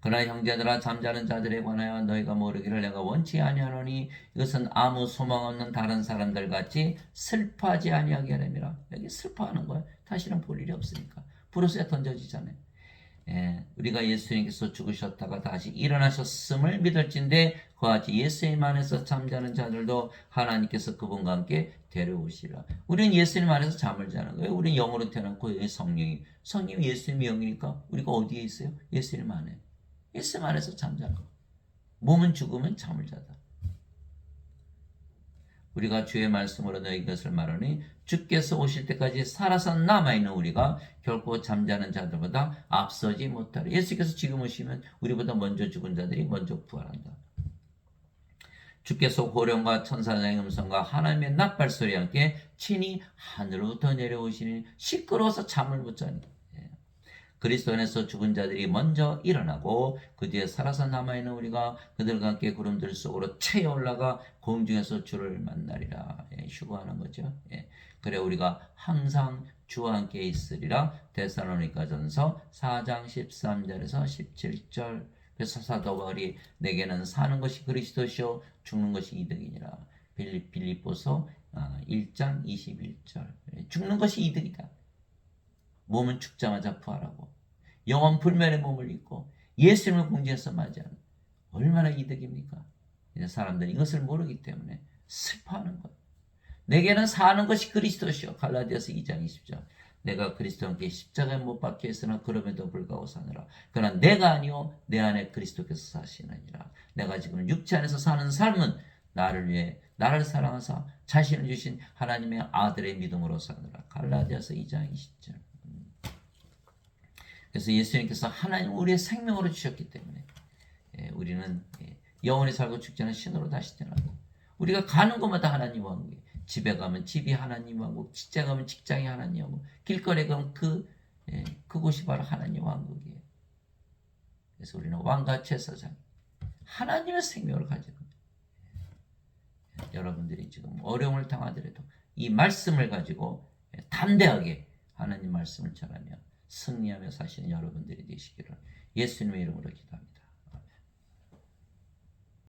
그러나 형제들아 잠자는 자들에 관하여 너희가 모르기를 내가 원치 아니하노니 이것은 아무 소망 없는 다른 사람들 같이 슬퍼하지 아니하게 하려니라. 여기 슬퍼하는 거예요. 다시는 볼 일이 없으니까. 브루스에 던져지잖아요. 우리가 예수님께서 죽으셨다가 다시 일어나셨음을 믿을진데 그와 같이 예수님 안에서 잠자는 자들도 하나님께서 그분과 함께 데려오시라. 우리는 예수님 안에서 잠을 자는 거예요. 우리는 영으로 태어났고 여기 성령이 예수님의 영이니까 우리가 어디에 있어요? 예수님 안에. 예수님 안에서 잠자는 거. 몸은 죽으면 잠을 자다. 우리가 주의 말씀으로 너희 것을 말하니 주께서 오실 때까지 살아서 남아있는 우리가 결코 잠자는 자들보다 앞서지 못하리. 예수께서 지금 오시면 우리보다 먼저 죽은 자들이 먼저 부활한다. 주께서 호령과 천사장의 음성과 하나님의 나팔소리와 함께 친히 하늘로부터 내려오시니 시끄러워서 잠을 못 자니. 그리스도 안에서 죽은 자들이 먼저 일어나고 그 뒤에 살아서 남아있는 우리가 그들과 함께 구름들 속으로 채어 올라가 공중에서 주를 만나리라. 휴거하는 거죠. 그래 우리가 항상 주와 함께 있으리라. 데살로니가전서 4장 13절에서 17절. 그래서 사도 바울이 내게는 사는 것이 그리스도시요 죽는 것이 이득이니라. 빌립보서 1장 21절. 죽는 것이 이득이다. 몸은 죽자마자 부활하고 영원 불멸의 몸을 입고 예수님을 공중에서 맞이하는 얼마나 이득입니까? 이제 사람들이 이것을 모르기 때문에 슬퍼하는 거예요. 내게는 사는 것이 그리스도시요. 갈라디아서 2장 20절. 내가 그리스도와 함께 십자가에 못 박혀 있으나 그럼에도 불구하고 사느라. 그러나 내가 아니요 내 안에 그리스도께서 사시느니라. 내가 지금 육체 안에서 사는 삶은 나를 위해 나를 사랑하사 자신을 주신 하나님의 아들의 믿음으로 사느라. 갈라디아서 2장 20절. 그래서 예수님께서 하나님 우리의 생명으로 주셨기 때문에 우리는 영원히 살고 죽지 않은 신으로 다시 태어나고 우리가 가는 곳마다 하나님 왕국이에요. 집에 가면 집이 하나님 왕국, 직장 가면 직장이 하나님 왕국, 길거리에 가면 그곳이 바로 하나님 왕국이에요. 그래서 우리는 왕과 제사장, 하나님의 생명을 가지는 거예요. 여러분들이 지금 어려움을 당하더라도 이 말씀을 가지고 담대하게 하나님 말씀을 전하며 승리하며 사시는 여러분들이 되시기를 예수님의 이름으로 기도합니다.